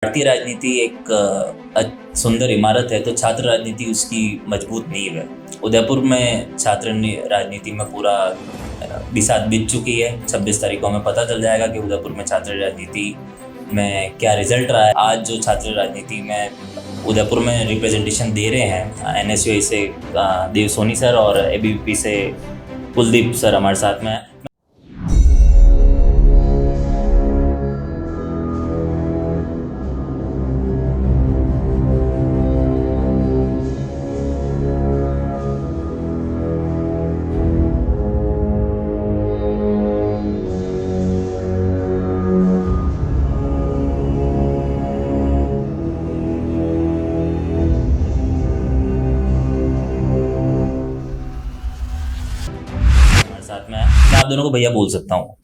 भारतीय राजनीति एक सुंदर इमारत है तो छात्र राजनीति उसकी मजबूत नींव है। उदयपुर में छात्र राजनीति में पूरा 20 साल बीत चुकी है। 26 तारीख को हमें पता चल जाएगा कि उदयपुर में छात्र राजनीति में क्या रिजल्ट रहा है। आज जो छात्र राजनीति में उदयपुर में रिप्रेजेंटेशन दे रहे हैं, NSUI से देव सोनी सर और ABVP से कुलदीप सर हमारे साथ में हैं। साथ में मैं आप दोनों को भैया बोल सकता हूँ,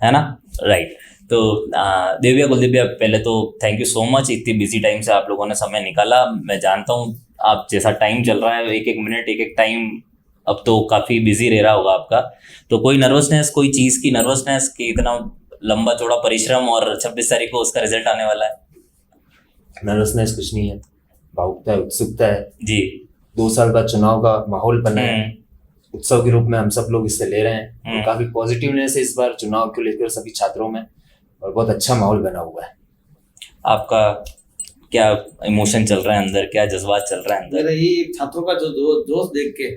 है ना? राइट। तो देव भैया, कुलदीप भैया, पहले तो थैंक यू सो मच, इतनी बिजी टाइम से आप लोगों ने समय निकाला। मैं जानता हूँ आप जैसा टाइम चल रहा है, एक एक मिनट एक एक टाइम अब तो काफ़ी बिजी रह रहा होगा आपका। तो कोई नर्वसनेस, कोई चीज़ की नर्वसनेस कि इतना लंबा चौड़ा परिश्रम और 26 तारीख को उसका रिजल्ट आने वाला है? नर्वसनेस कुछ नहीं है, भावुकता है, उत्सुकता है जी। 2 साल बाद चुनाव का माहौल बना है, उत्सव के रूप में हम सब लोग इससे ले रहे हैं। तो काफी पॉजिटिवनेस है इस बार चुनाव को लेकर सभी छात्रों में, और बहुत अच्छा माहौल बना हुआ है। आपका क्या इमोशन चल रहा है अंदर, क्या जज्बात चल रहा है अंदर? मेरा ये छात्रों का जो जोश देख के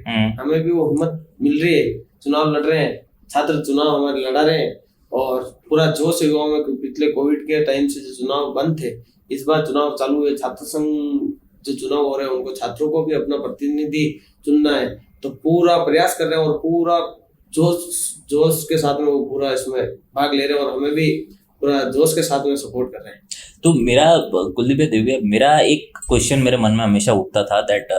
हमें भी वो हिम्मत मिल रही है। चुनाव लड़ रहे हैं छात्र, चुनाव हमारे लड़ा रहे हैं और पूरा जोश युवाओं में। पिछले कोविड के टाइम से जो चुनाव बंद थे, इस बार चुनाव चालू है। छात्र संघ जो चुनाव हो रहे हैं उनको छात्रों को भी अपना प्रतिनिधि चुनना है, तो पूरा प्रयास कर रहे हैं और पूरा जोश के साथ में वो पूरा इसमें भाग ले रहे हैं और हमें भी पूरा जोश के साथ में सपोर्ट कर रहे हैं। तो मेरा कुलदीप दिव्या, मेरा एक क्वेश्चन मेरे मन में हमेशा उठता था दैट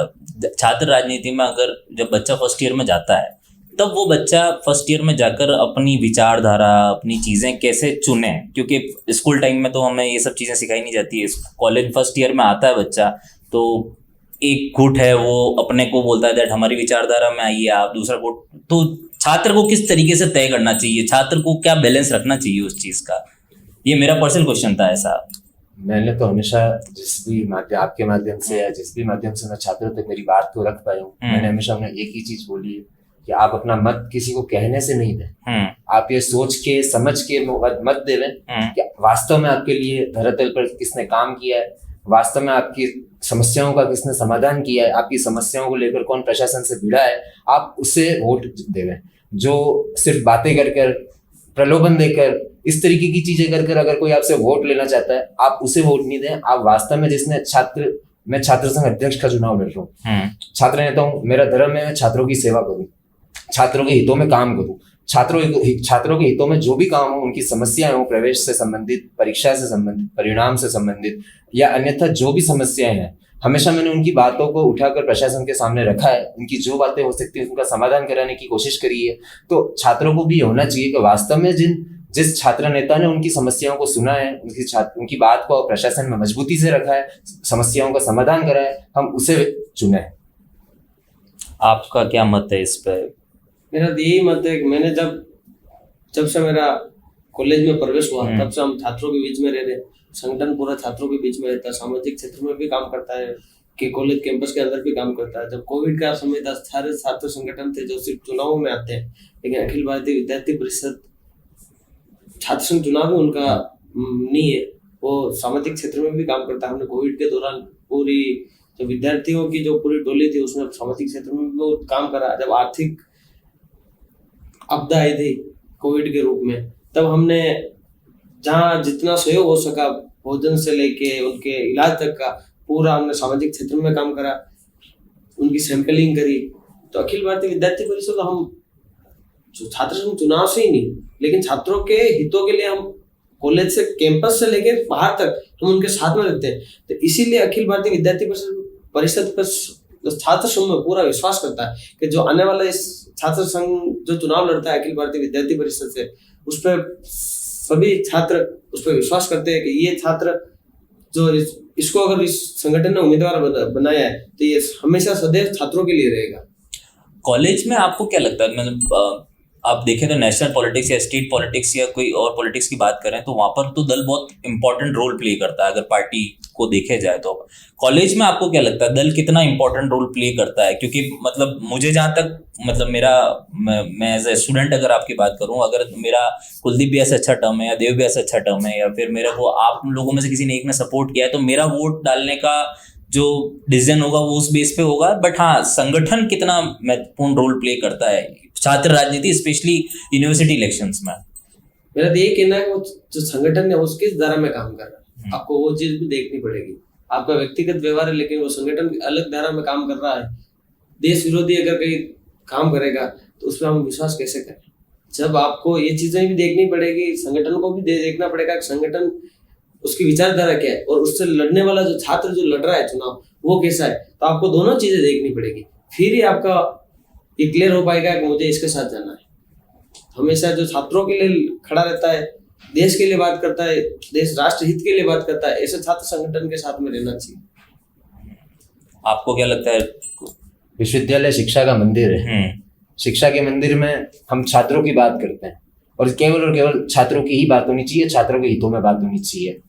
छात्र राजनीति में अगर जब बच्चा फर्स्ट ईयर में जाता है, तब वो बच्चा फर्स्ट ईयर में जाकर अपनी विचारधारा, अपनी चीज़ें कैसे चुने, क्योंकि स्कूल टाइम में तो हमें ये सब चीज़ें सिखाई नहीं जाती है। कॉलेज फर्स्ट ईयर में आता है बच्चा, तो एक गुट है वो अपने को बोलता है दैट हमारी विचारधारा में आइए आप, दूसरा गुट। तो छात्र को किस तरीके से तय करना चाहिए, छात्र को क्या बैलेंस रखना चाहिए उस चीज़ का? ये मेरा पर्सनल क्वेश्चन था ऐसा। मैंने तो हमेशा जिस भी आपके माध्यम से या जिस भी माध्यम से मैं छात्रों तक मेरी बात को रख पाया हूँ, मैंने हमेशा उन्हें एक ही चीज बोली है कि आप अपना मत किसी को कहने से नहीं दें। आप ये सोच के समझ के मत देवें कि वास्तव में आपके लिए धरातल पर किसने काम किया है, वास्तव में आपकी समस्याओं का किसने समाधान किया है, आपकी समस्याओं को लेकर कौन प्रशासन से भिड़ा है, आप उसे वोट देवें। जो सिर्फ बातें कर प्रलोभन देकर इस तरीके की चीजें कर अगर कोई आपसे वोट लेना चाहता है, आप उसे वोट नहीं दें। आप वास्तव में मैं छात्र संघ अध्यक्ष का चुनाव लड़ रहा हूँ, छात्र नेता हूँ। मेरा धर्म है मैं छात्रों की सेवा करूँ, छात्रों के हितों में काम करूँ। छात्रों के हितों में जो भी काम हो, उनकी समस्याएं हो, प्रवेश से संबंधित, परीक्षा से संबंधित, परिणाम से संबंधित या अन्यथा जो भी समस्याएं हैं, हमेशा मैंने उनकी बातों को उठाकर प्रशासन के सामने रखा है। उनकी जो बातें हो सकती है उनका समाधान कराने की कोशिश करी है। तो छात्रों को भी होना चाहिए कि वास्तव में जिस छात्र नेता ने उनकी समस्याओं को सुना है, उनकी बात को प्रशासन में मजबूती से रखा है, समस्याओं का समाधान करा है, हम उसे चुने। आपका क्या मत है इस पर? मेरा यही मत है कि मैंने जब से मेरा कॉलेज में प्रवेश हुआ, तब से हम छात्रों के बीच में रह रहे। संगठन पूरा छात्रों के बीच में रहता है, सामाजिक क्षेत्र में भी काम करता है, कि कॉलेज कैंपस के अंदर भी काम करता है। जब कोविड का समय था, सारे छात्र संगठन थे जो सिर्फ चुनावों में आते हैं, लेकिन अखिल भारतीय विद्यार्थी परिषद छात्र संघ चुनाव में उनका नहीं है, वो सामाजिक क्षेत्र में भी काम करता है। हमने कोविड के दौरान पूरी जो विद्यार्थियों की जो पूरी टोली थी, उसमें सामाजिक क्षेत्र में भी वो काम करा। जब आर्थिक आपदा आई थी कोविड के रूप में, तब हमने जहाँ जितना सहयोग हो सका, भोजन से लेके उनके इलाज तक का पूरा हमने सामाजिक क्षेत्र में काम करा, उनकी सैंपलिंग करी। तो अखिल भारतीय विद्यार्थी परिषद हम जो छात्र संघ चुनाव से ही नहीं, लेकिन छात्रों के हितों के लिए हम कॉलेज से, कैंपस से लेके बाहर तक हम उनके साथ में रहते हैं। तो इसीलिए अखिल भारतीय विद्यार्थी परिषद पर छात्र संघ में पूरा विश्वास करता है कि जो आने वाला इस छात्र संघ जो चुनाव लड़ता है अखिल भारतीय विद्यार्थी परिषद से, उस पर सभी छात्र उस पर विश्वास करते हैं कि ये छात्र जो इसको अगर इस संगठन ने उम्मीदवार बनाया है, तो ये हमेशा सदैव छात्रों के लिए रहेगा। कॉलेज में आपको क्या लगता है, मतलब आप देखें तो नेशनल पॉलिटिक्स या स्टेट पॉलिटिक्स या कोई और पॉलिटिक्स की बात करें तो वहां पर तो दल बहुत इंपॉर्टेंट रोल प्ले करता है अगर पार्टी को देखे जाए तो। कॉलेज में आपको क्या लगता है दल कितना इंपॉर्टेंट रोल प्ले करता है? क्योंकि मतलब मुझे जहाँ तक मतलब मैं एज ए स्टूडेंट अगर आपकी बात करूँ, अगर मेरा कुलदीप भी ऐसा अच्छा टर्म है या देव भी ऐसा अच्छा टर्म है या फिर मेरे को आप लोगों में से किसी ने एक ने सपोर्ट किया है, तो मेरा वोट डालने का जो डिसीजन होगा वो उस बेस पे होगा। बट हाँ, संगठन कितना महत्वपूर्ण रोल प्ले करता है छात्र राजनीति, स्पेशली यूनिवर्सिटी इलेक्शंस में। मेरा तो ये कहना है कि वो जो संगठन है उसके धारा में काम कर रहा है, आपको वो चीज भी देखनी पड़ेगी। आपका व्यक्तिगत व्यवहार है लेकिन वो संगठन की अलग धारा में काम कर रहा है। देश विरोधी अगर कहीं काम करेगा तो उस पर हम विश्वास कैसे करें? जब आपको ये चीजें भी देखनी पड़ेगी, संगठन को भी देखना पड़ेगा कि संगठन उसकी विचारधारा क्या है और उससे लड़ने वाला जो छात्र जो लड़ रहा है चुनाव वो कैसा है। तो आपको दोनों चीजें देखनी पड़ेगी, फिर ही आपका ये क्लियर हो पाएगा कि मुझे इसके साथ जाना है। हमेशा जो छात्रों के लिए खड़ा रहता है, देश के लिए बात करता है, देश राष्ट्र हित के लिए बात करता है, ऐसे छात्र संगठन के साथ में रहना चाहिए। आपको क्या लगता है? विश्वविद्यालय शिक्षा का मंदिर है। शिक्षा के मंदिर में हम छात्रों की बात करते हैं और केवल छात्रों की ही बात होनी चाहिए, छात्रों के हितों में बात होनी चाहिए।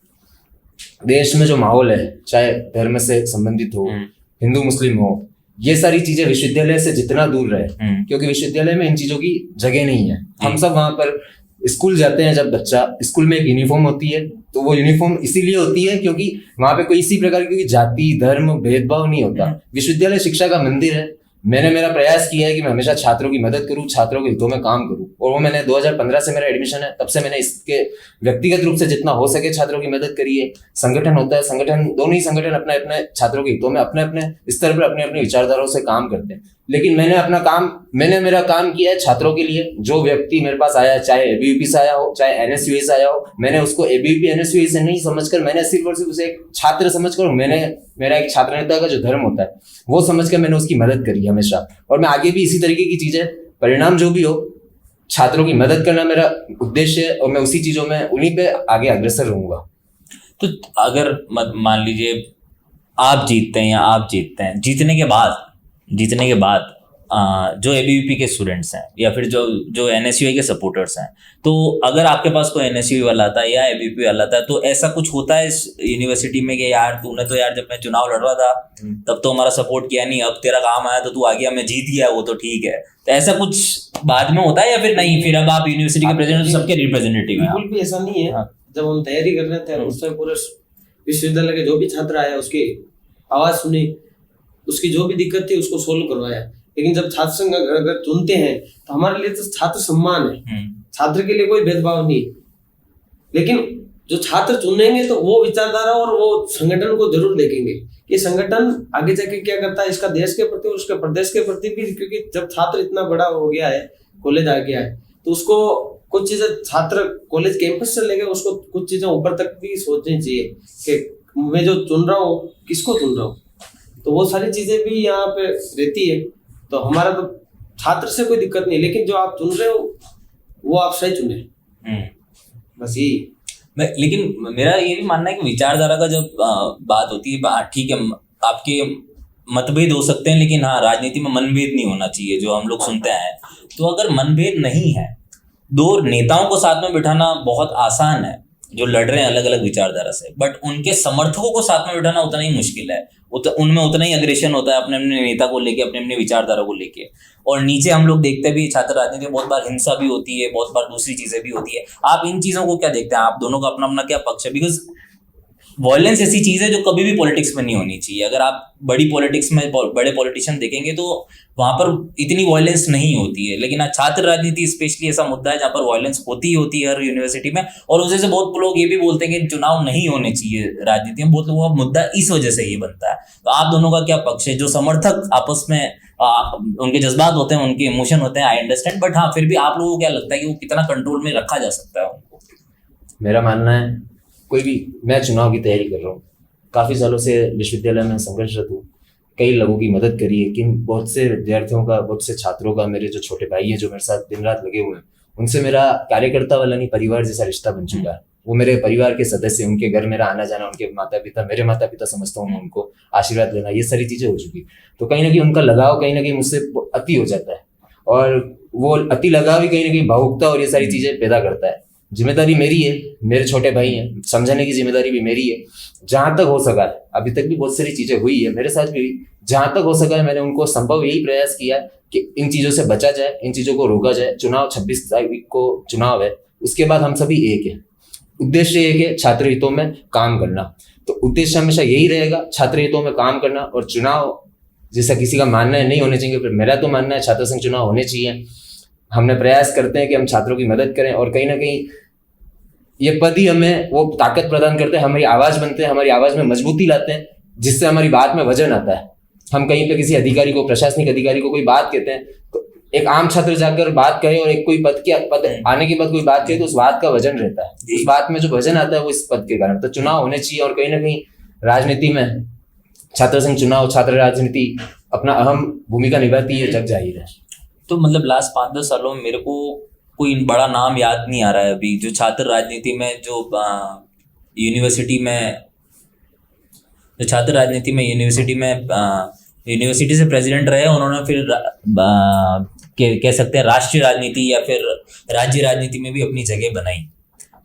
देश में जो माहौल है, चाहे धर्म से संबंधित हो, हिंदू मुस्लिम हो, ये सारी चीजें विश्वविद्यालय से जितना दूर रहे, क्योंकि विश्वविद्यालय में इन चीजों की जगह नहीं है। हम सब वहां पर स्कूल जाते हैं, जब बच्चा स्कूल में एक यूनिफॉर्म होती है तो वो यूनिफॉर्म इसीलिए होती है क्योंकि वहां पे कोई इसी प्रकार की जाति धर्म भेदभाव नहीं होता। विश्वविद्यालय शिक्षा का मंदिर है। मैंने मेरा प्रयास किया है कि मैं हमेशा छात्रों की मदद करूं, छात्रों के हितों में काम करूं, और वो मैंने 2015 से मेरा एडमिशन है, तब से मैंने इसके व्यक्तिगत रूप से जितना हो सके छात्रों की मदद करी है। संगठन होता है, संगठन दोनों ही संगठन अपने अपने छात्रों के हितों में अपने अपने स्तर पर अपने अपने विचारधाराओं से काम करते हैं। लेकिन मैंने मेरा काम किया है छात्रों के लिए। जो व्यक्ति मेरे पास आया, चाहे एबीवीपी से आया हो, चाहे एनएसयूए से आया हो, मैंने उसको एबीवीपी एनएसयूए से नहीं समझकर, मैंने सिर्फ और सिर्फ उसे एक छात्र समझकर, मेरा एक छात्र नेता का जो धर्म होता है वो समझकर मैंने उसकी मदद करी हमेशा, और मैं आगे भी इसी तरीके की चीजें, परिणाम जो भी हो, छात्रों की मदद करना मेरा उद्देश्य है और मैं उसी चीजों में उन्हीं पे आगे अग्रसर रहूंगा। तो अगर मान लीजिए आप जीतते हैं या आप जीतते हैं, जीतने के बाद जो एबीवीपी के स्टूडेंट्स हैं या फिर जो एनएसयूए के सपोर्टर्स हैं, तो अगर आपके पास कोई एनएसयूए वाला आता है या एबीवीपी वाला आता है, तो ऐसा कुछ होता है इस यूनिवर्सिटी में कि यार तूने तो यार जब मैं चुनाव लड़ रहा था तब तो हमारा सपोर्ट किया नहीं, अब तेरा काम आया तो तू आ गया, मैं जीत गया, वो तो ठीक है। तो ऐसा कुछ बाद में होता है या फिर नहीं, फिर अब आप यूनिवर्सिटी के प्रेसिडेंट सबके रिप्रेजेंटेटिव हैं? बिल्कुल भी ऐसा नहीं है। जब हम तैयारी कर रहे थे उस समय पूरे विश्वविद्यालय के जो भी छात्र आया उसकी आवाज सुनी, उसकी जो भी दिक्कत थी उसको सोल्व करवाया। लेकिन जब छात्र संघ अगर चुनते हैं तो हमारे लिए तो छात्र सम्मान है, छात्र के लिए कोई भेदभाव नहीं। लेकिन जो छात्र चुनेंगे तो वो विचारधारा और वो संगठन को जरूर देखेंगे कि संगठन आगे जाके क्या करता है, इसका देश के प्रति और उसके प्रदेश के प्रति भी। क्योंकि जब छात्र इतना बड़ा हो गया है, कॉलेज आ गया है, तो उसको कुछ चीजें छात्र कॉलेज कैंपस से लेके उसको कुछ चीजें ऊपर तक भी सोचनी चाहिए कि मैं जो चुन रहा हूँ किसको चुन रहा हूँ। तो वो सारी चीजें भी यहाँ पे रहती है। तो हमारा तो छात्र से कोई दिक्कत नहीं, लेकिन जो आप चुन रहे हो वो आप सही चुने, बस यही। लेकिन मेरा ये भी मानना है कि विचारधारा का जब बात होती है, ठीक है आपके मतभेद हो सकते हैं, लेकिन हाँ राजनीति में मनभेद नहीं होना चाहिए जो हम लोग सुनते हैं। तो अगर मनभेद नहीं है, दो नेताओं को साथ में बिठाना बहुत आसान है जो लड़ रहे हैं अलग अलग विचारधारा से, बट उनके समर्थकों को साथ में बिठाना उतना ही मुश्किल है। उनमें उतना ही अग्रेशन होता है अपने अपने नेता को लेके, अपने अपने विचारधारा को लेके। और नीचे हम लोग देखते भी छात्र राजनीति में बहुत बार हिंसा भी होती है, बहुत बार दूसरी चीजें भी होती है। आप इन चीजों को क्या देखते हैं? आप दोनों का अपना अपना क्या पक्ष है? बिकॉज वायलेंस ऐसी चीज है जो कभी भी पॉलिटिक्स में नहीं होनी चाहिए। अगर आप बड़ी पॉलिटिक्स में बड़े पॉलिटिशियन देखेंगे तो वहां पर इतनी वायलेंस नहीं होती है, लेकिन छात्र राजनीति स्पेशली ऐसा मुद्दा है जहाँ पर वायलेंस होती है हर यूनिवर्सिटी में। और उसे से बहुत लोग ये भी बोलते हैं कि चुनाव नहीं होने चाहिए राजनीति में, बहुत लोगों का मुद्दा इस वजह से ही बनता है। तो आप दोनों का क्या पक्ष है? जो समर्थक आपस में उनके जज्बात होते हैं, उनके इमोशन होते हैं, आई अंडरस्टैंड, बट हाँ फिर भी आप लोगों को क्या लगता है कि वो कितना कंट्रोल में रखा जा सकता है उनको? मेरा मानना है कोई भी, मैं चुनाव की तैयारी कर रहा हूँ, काफ़ी सालों से विश्वविद्यालय में संघर्षरत हूँ, कई लोगों की मदद करी है, लेकिन बहुत से विद्यार्थियों का, बहुत से छात्रों का, मेरे जो छोटे भाई हैं जो मेरे साथ दिन रात लगे हुए हैं, उनसे मेरा कार्यकर्ता वाला नहीं परिवार जैसा रिश्ता बन चुका है। वो मेरे परिवार के सदस्य, उनके घर मेरा आना जाना, उनके माता पिता, मेरे माता पिता समझता हूँ मैं उनको, आशीर्वाद लेना, ये सारी चीज़ें हो चुकी। तो कहीं ना कहीं उनका लगाव कहीं ना कहीं मुझसे अति हो जाता है। और वो अति लगाव भी कहीं ना कहीं भावुकता और ये सारी चीजें पैदा करता है। जिम्मेदारी मेरी है, मेरे छोटे भाई हैं, समझाने की जिम्मेदारी भी मेरी है। जहां तक हो सका है, अभी तक भी बहुत सारी चीजें हुई है मेरे साथ भी, जहां तक हो सका है मैंने उनको संभव यही प्रयास किया कि इन चीजों से बचा जाए, इन चीजों को रोका जाए। चुनाव 26 तारीख को चुनाव है, उसके बाद हम सभी एक है, उद्देश्य एक है, छात्र हितों में काम करना। तो उद्देश्य हमेशा यही रहेगा, छात्र हितों में काम करना। और चुनाव जैसा किसी का मानना है नहीं होने चाहिए, फिर मेरा तो मानना है छात्र संघ चुनाव होने चाहिए। हमने प्रयास करते हैं कि हम छात्रों की मदद करें और कहीं ना कहीं ये पद ही हमें वो ताकत प्रदान करते हैं, हमारी आवाज बनते हैं, हमारी आवाज में मजबूती लाते हैं, जिससे हमारी बात में वजन आता है। हम कहीं पे किसी अधिकारी को, प्रशासनिक अधिकारी को कोई बात कहते हैं तो एक आम छात्र जाकर बात कहे और एक कोई पद आने के बाद कोई बात कहे तो उस बात का वजन रहता है, उस बात में जो वजन आता है वो इस पद के कारण। तो चुनाव होने चाहिए और कहीं ना कहीं राजनीति में छात्र संघ चुनाव, छात्र राजनीति अपना अहम भूमिका निभाती है, जग जाहिर है। तो मतलब लास्ट 5-10 सालों में मेरे को कोई बड़ा नाम याद नहीं आ रहा है अभी जो छात्र राजनीति में, जो यूनिवर्सिटी से प्रेसिडेंट रहे, उन्होंने फिर कह सकते हैं राष्ट्रीय राजनीति या फिर राज्य राजनीति में भी अपनी जगह बनाई।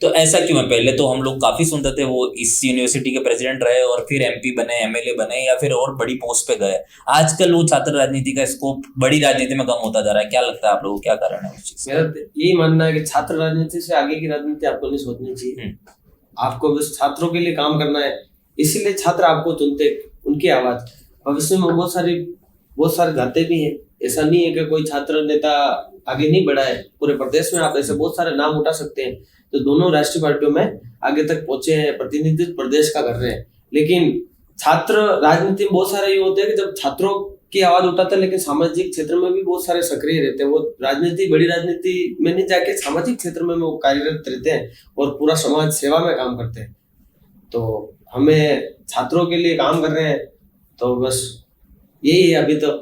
तो ऐसा क्यों है? पहले तो हम लोग काफी सुनते थे वो इस यूनिवर्सिटी के प्रेसिडेंट रहे और फिर MP बने, MLA बने या फिर और बड़ी पोस्ट पे गए। आजकल वो छात्र राजनीति का स्कोप बड़ी राजनीति में कम होता जा रहा है। क्या लगता है आप लोगों को, क्या कारण है उस चीज? मेरा यही मानना है कि छात्र राजनीति से आगे की राजनीति आपको नहीं सोचनी चाहिए। आपको बस छात्रों के लिए काम करना है, इसीलिए छात्र आपको चुनते, उनकी आवाज। भविष्य में बहुत सारे जाते भी हैं, ऐसा नहीं है कि कोई छात्र नेता आगे नहीं बढ़ा है। पूरे प्रदेश में आप ऐसे बहुत सारे नाम उठा सकते हैं तो दोनों राष्ट्रीय पार्टियों में आगे तक पहुंचे हैं, प्रतिनिधित्व प्रदेश का कर रहे हैं। लेकिन छात्र राजनीति में बहुत सारे ये होते हैं कि जब छात्रों की आवाज उठाते हैं, लेकिन सामाजिक क्षेत्र में भी बहुत सारे सक्रिय रहते हैं। वो राजनीति, बड़ी राजनीति में नहीं जाके सामाजिक क्षेत्र में वो कार्यरत रहते हैं और पूरा समाज सेवा में काम करते हैं। तो हमें छात्रों के लिए काम कर रहे हैं, तो बस यही है अभी तो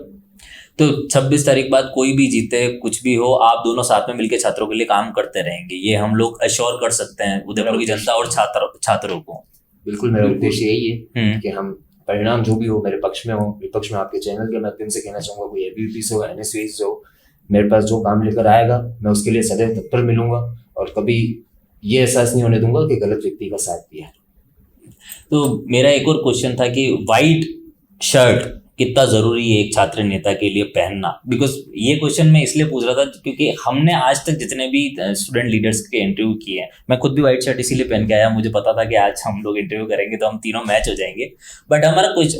26 तारीख बाद कोई भी जीते, कुछ भी हो, आप दोनों साथ में मिलकर छात्रों के लिए काम करते रहेंगे, ये हम लोग अश्योर कर सकते हैं उदयपुर की जनता और छात्रों को। बिल्कुल, मेरा उद्देश्य यही है कि हम परिणाम जो भी हो, मेरे पक्ष में हो, विपक्ष में, आपके चैनल के माध्यम से कहना चाहूंगा, कोई ABVP से हो, NSVS से हो, मेरे पास जो काम लेकर आएगा मैं उसके लिए सदैव तत्पर मिलूंगा और कभी ये एहसास नहीं होने दूंगा कि गलत व्यक्ति का साथ दिया। तो मेरा एक और क्वेश्चन था कि व्हाइट शर्ट कितना जरूरी है एक छात्र नेता के लिए पहनना? बिकॉज ये क्वेश्चन मैं इसलिए पूछ रहा था क्योंकि हमने आज तक जितने भी स्टूडेंट लीडर्स के इंटरव्यू किए हैं, मैं खुद भी व्हाइट शर्ट इसीलिए पहन के आया, मुझे पता था कि आज हम लोग इंटरव्यू करेंगे तो हम तीनों मैच हो जाएंगे। बट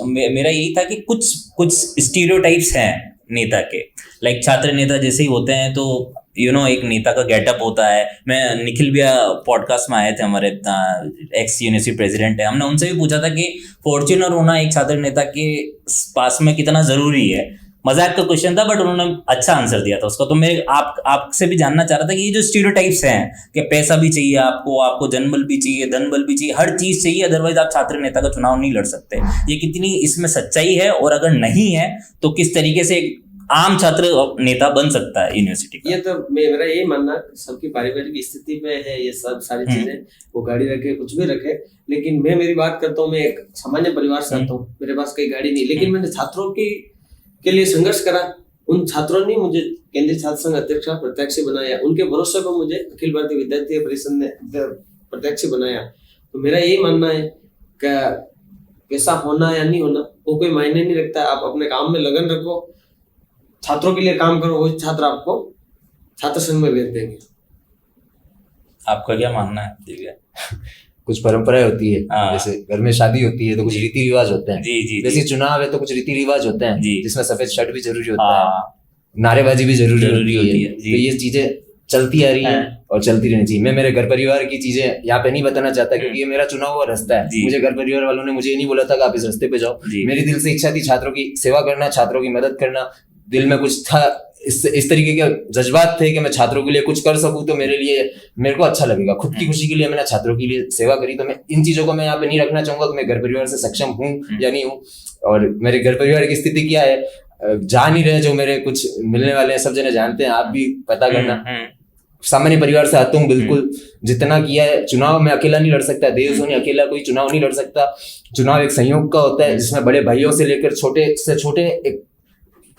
मेरा यही था कि कुछ स्टीरियोटाइप्स हैं नेता के, लाइक छात्र नेता जैसे ही होते हैं तो एक नेता का गेटअप होता है। मैं निखिल भैया पॉडकास्ट में आए थे, हमारे एक्स यूनिवर्सिटी प्रेसिडेंट है, हमने उनसे भी पूछा था कि फॉर्च्यूनर होना एक छात्र नेता के पास में कितना जरूरी है। मजाक का क्वेश्चन था बट उन्होंने अच्छा आंसर दिया था उसका। तो मैं आपसे भी जानना चाह रहा था कि ये जो स्टीरियोटाइप्स हैं कि पैसा भी चाहिए आपको जनबल भी चाहिए, धनबल भी चाहिए, हर चीज चाहिए, अदरवाइज आप छात्र नेता का चुनाव नहीं लड़ सकते, ये कितनी इसमें सच्चाई है? और अगर नहीं है तो किस तरीके से आम छात्र नेता बन सकता है यूनिवर्सिटी का? ये तो मेरा यही मानना, सबकी पारिवारिक स्थिति पे है ये सब सारी चीजें, वो गाड़ी रखे कुछ भी रखे, लेकिन मैं मेरी बात करता हूँ, मैं एक सामान्य परिवार से आता हूँ, मेरे पास कोई गाड़ी नहीं, लेकिन मैंने छात्रों के लिए संघर्ष करा। उन छात्रों ने मुझे केंद्रीय छात्र संघ अध्यक्ष प्रत्याशी बनाया, उनके भरोसे पर मुझे अखिल भारतीय विद्यार्थी परिषद ने प्रत्याशी बनाया। तो मेरा यही मानना है कि पैसा होना या नहीं होना वो कोई मायने नहीं रखता है। आप अपने काम में लगन रखो, छात्रों के लिए काम करो, वो छात्र आपको छात्र संघ में भेज देंगे। आपका क्या मानना है दिव्या? कुछ परंपराएं होती है, जैसे घर में शादी होती है तो कुछ रीति रिवाज होते हैं, जैसे चुनाव है तो कुछ रीति रिवाज होते हैं जिसमें सफेद शर्ट भी जरूरी होता है, नारेबाजी भी जरूरी होती है। तो ये चीजें चलती आ रही है और चलती रहनी चाहिए। मैं मेरे घर परिवार की चीजें यहाँ पे नहीं बताना चाहता क्योंकि ये मेरा चुना हुआ रास्ता है। मुझे घर परिवार वालों ने मुझे नहीं बोला था कि आप इस रास्ते पे जाओ, मेरी दिल से इच्छा थी छात्रों की सेवा करना, छात्रों की मदद करना, दिल में कुछ था, इस तरीके के जज्बात थे कि मैं छात्रों के लिए कुछ कर सकूं तो मेरे को अच्छा लगेगा। खुद की खुशी के लिए मैंने छात्रों के लिए सेवा करी। तो मैं इन चीजों को मैं यहाँ पे नहीं रखना चाहूंगा कि मैं घर परिवार से सक्षम हूँ या नहीं हूँ, और मेरे घर परिवार की स्थिति क्या है जान नहीं रहे, जो मेरे कुछ मिलने वाले हैं सब जने जानते हैं, आप भी पता करना। सामान्य परिवार से आता हूँ, बिल्कुल जितना किया है। चुनाव में अकेला नहीं लड़ सकता, देव सोनी अकेला कोई चुनाव नहीं लड़ सकता। चुनाव एक संयोग का होता है जिसमें बड़े भाइयों से लेकर छोटे से छोटे एक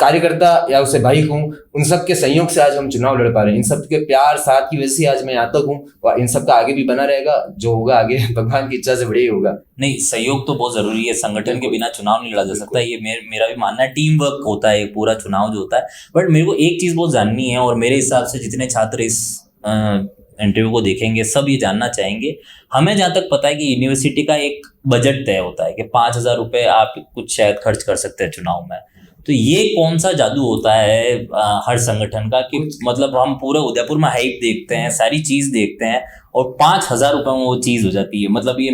कार्यकर्ता या उसे भाई कहूँ, उन सब के सहयोग से आज हम चुनाव लड़ पा रहे हैं। इन सब के प्यार साथ की वजह से आज मैं यहाँ तक हूँ, और इन सब का आगे भी बना रहेगा। जो होगा आगे भगवान की इच्छा से बढ़िया ही होगा। नहीं, सहयोग तो बहुत जरूरी है, संगठन के बिना चुनाव नहीं लड़ा जा सकता, ये मेरा भी मानना है। टीम वर्क होता है पूरा चुनाव जो होता है। बट मेरे को एक चीज बहुत जाननी है, और मेरे हिसाब से जितने छात्र इस इंटरव्यू को देखेंगे सब ये जानना चाहेंगे। हमें जहाँ तक पता है कि यूनिवर्सिटी का एक बजट तय होता है कि 5,000 रुपये आप कुछ शायद खर्च कर सकते हैं चुनाव में। तो ये कौन सा जादू होता है हर संगठन का कि मतलब हम पूरे उदयपुर में हाइप देखते हैं, सारी चीज देखते हैं, और 5,000 रुपये में वो चीज हो जाती है। मतलब ये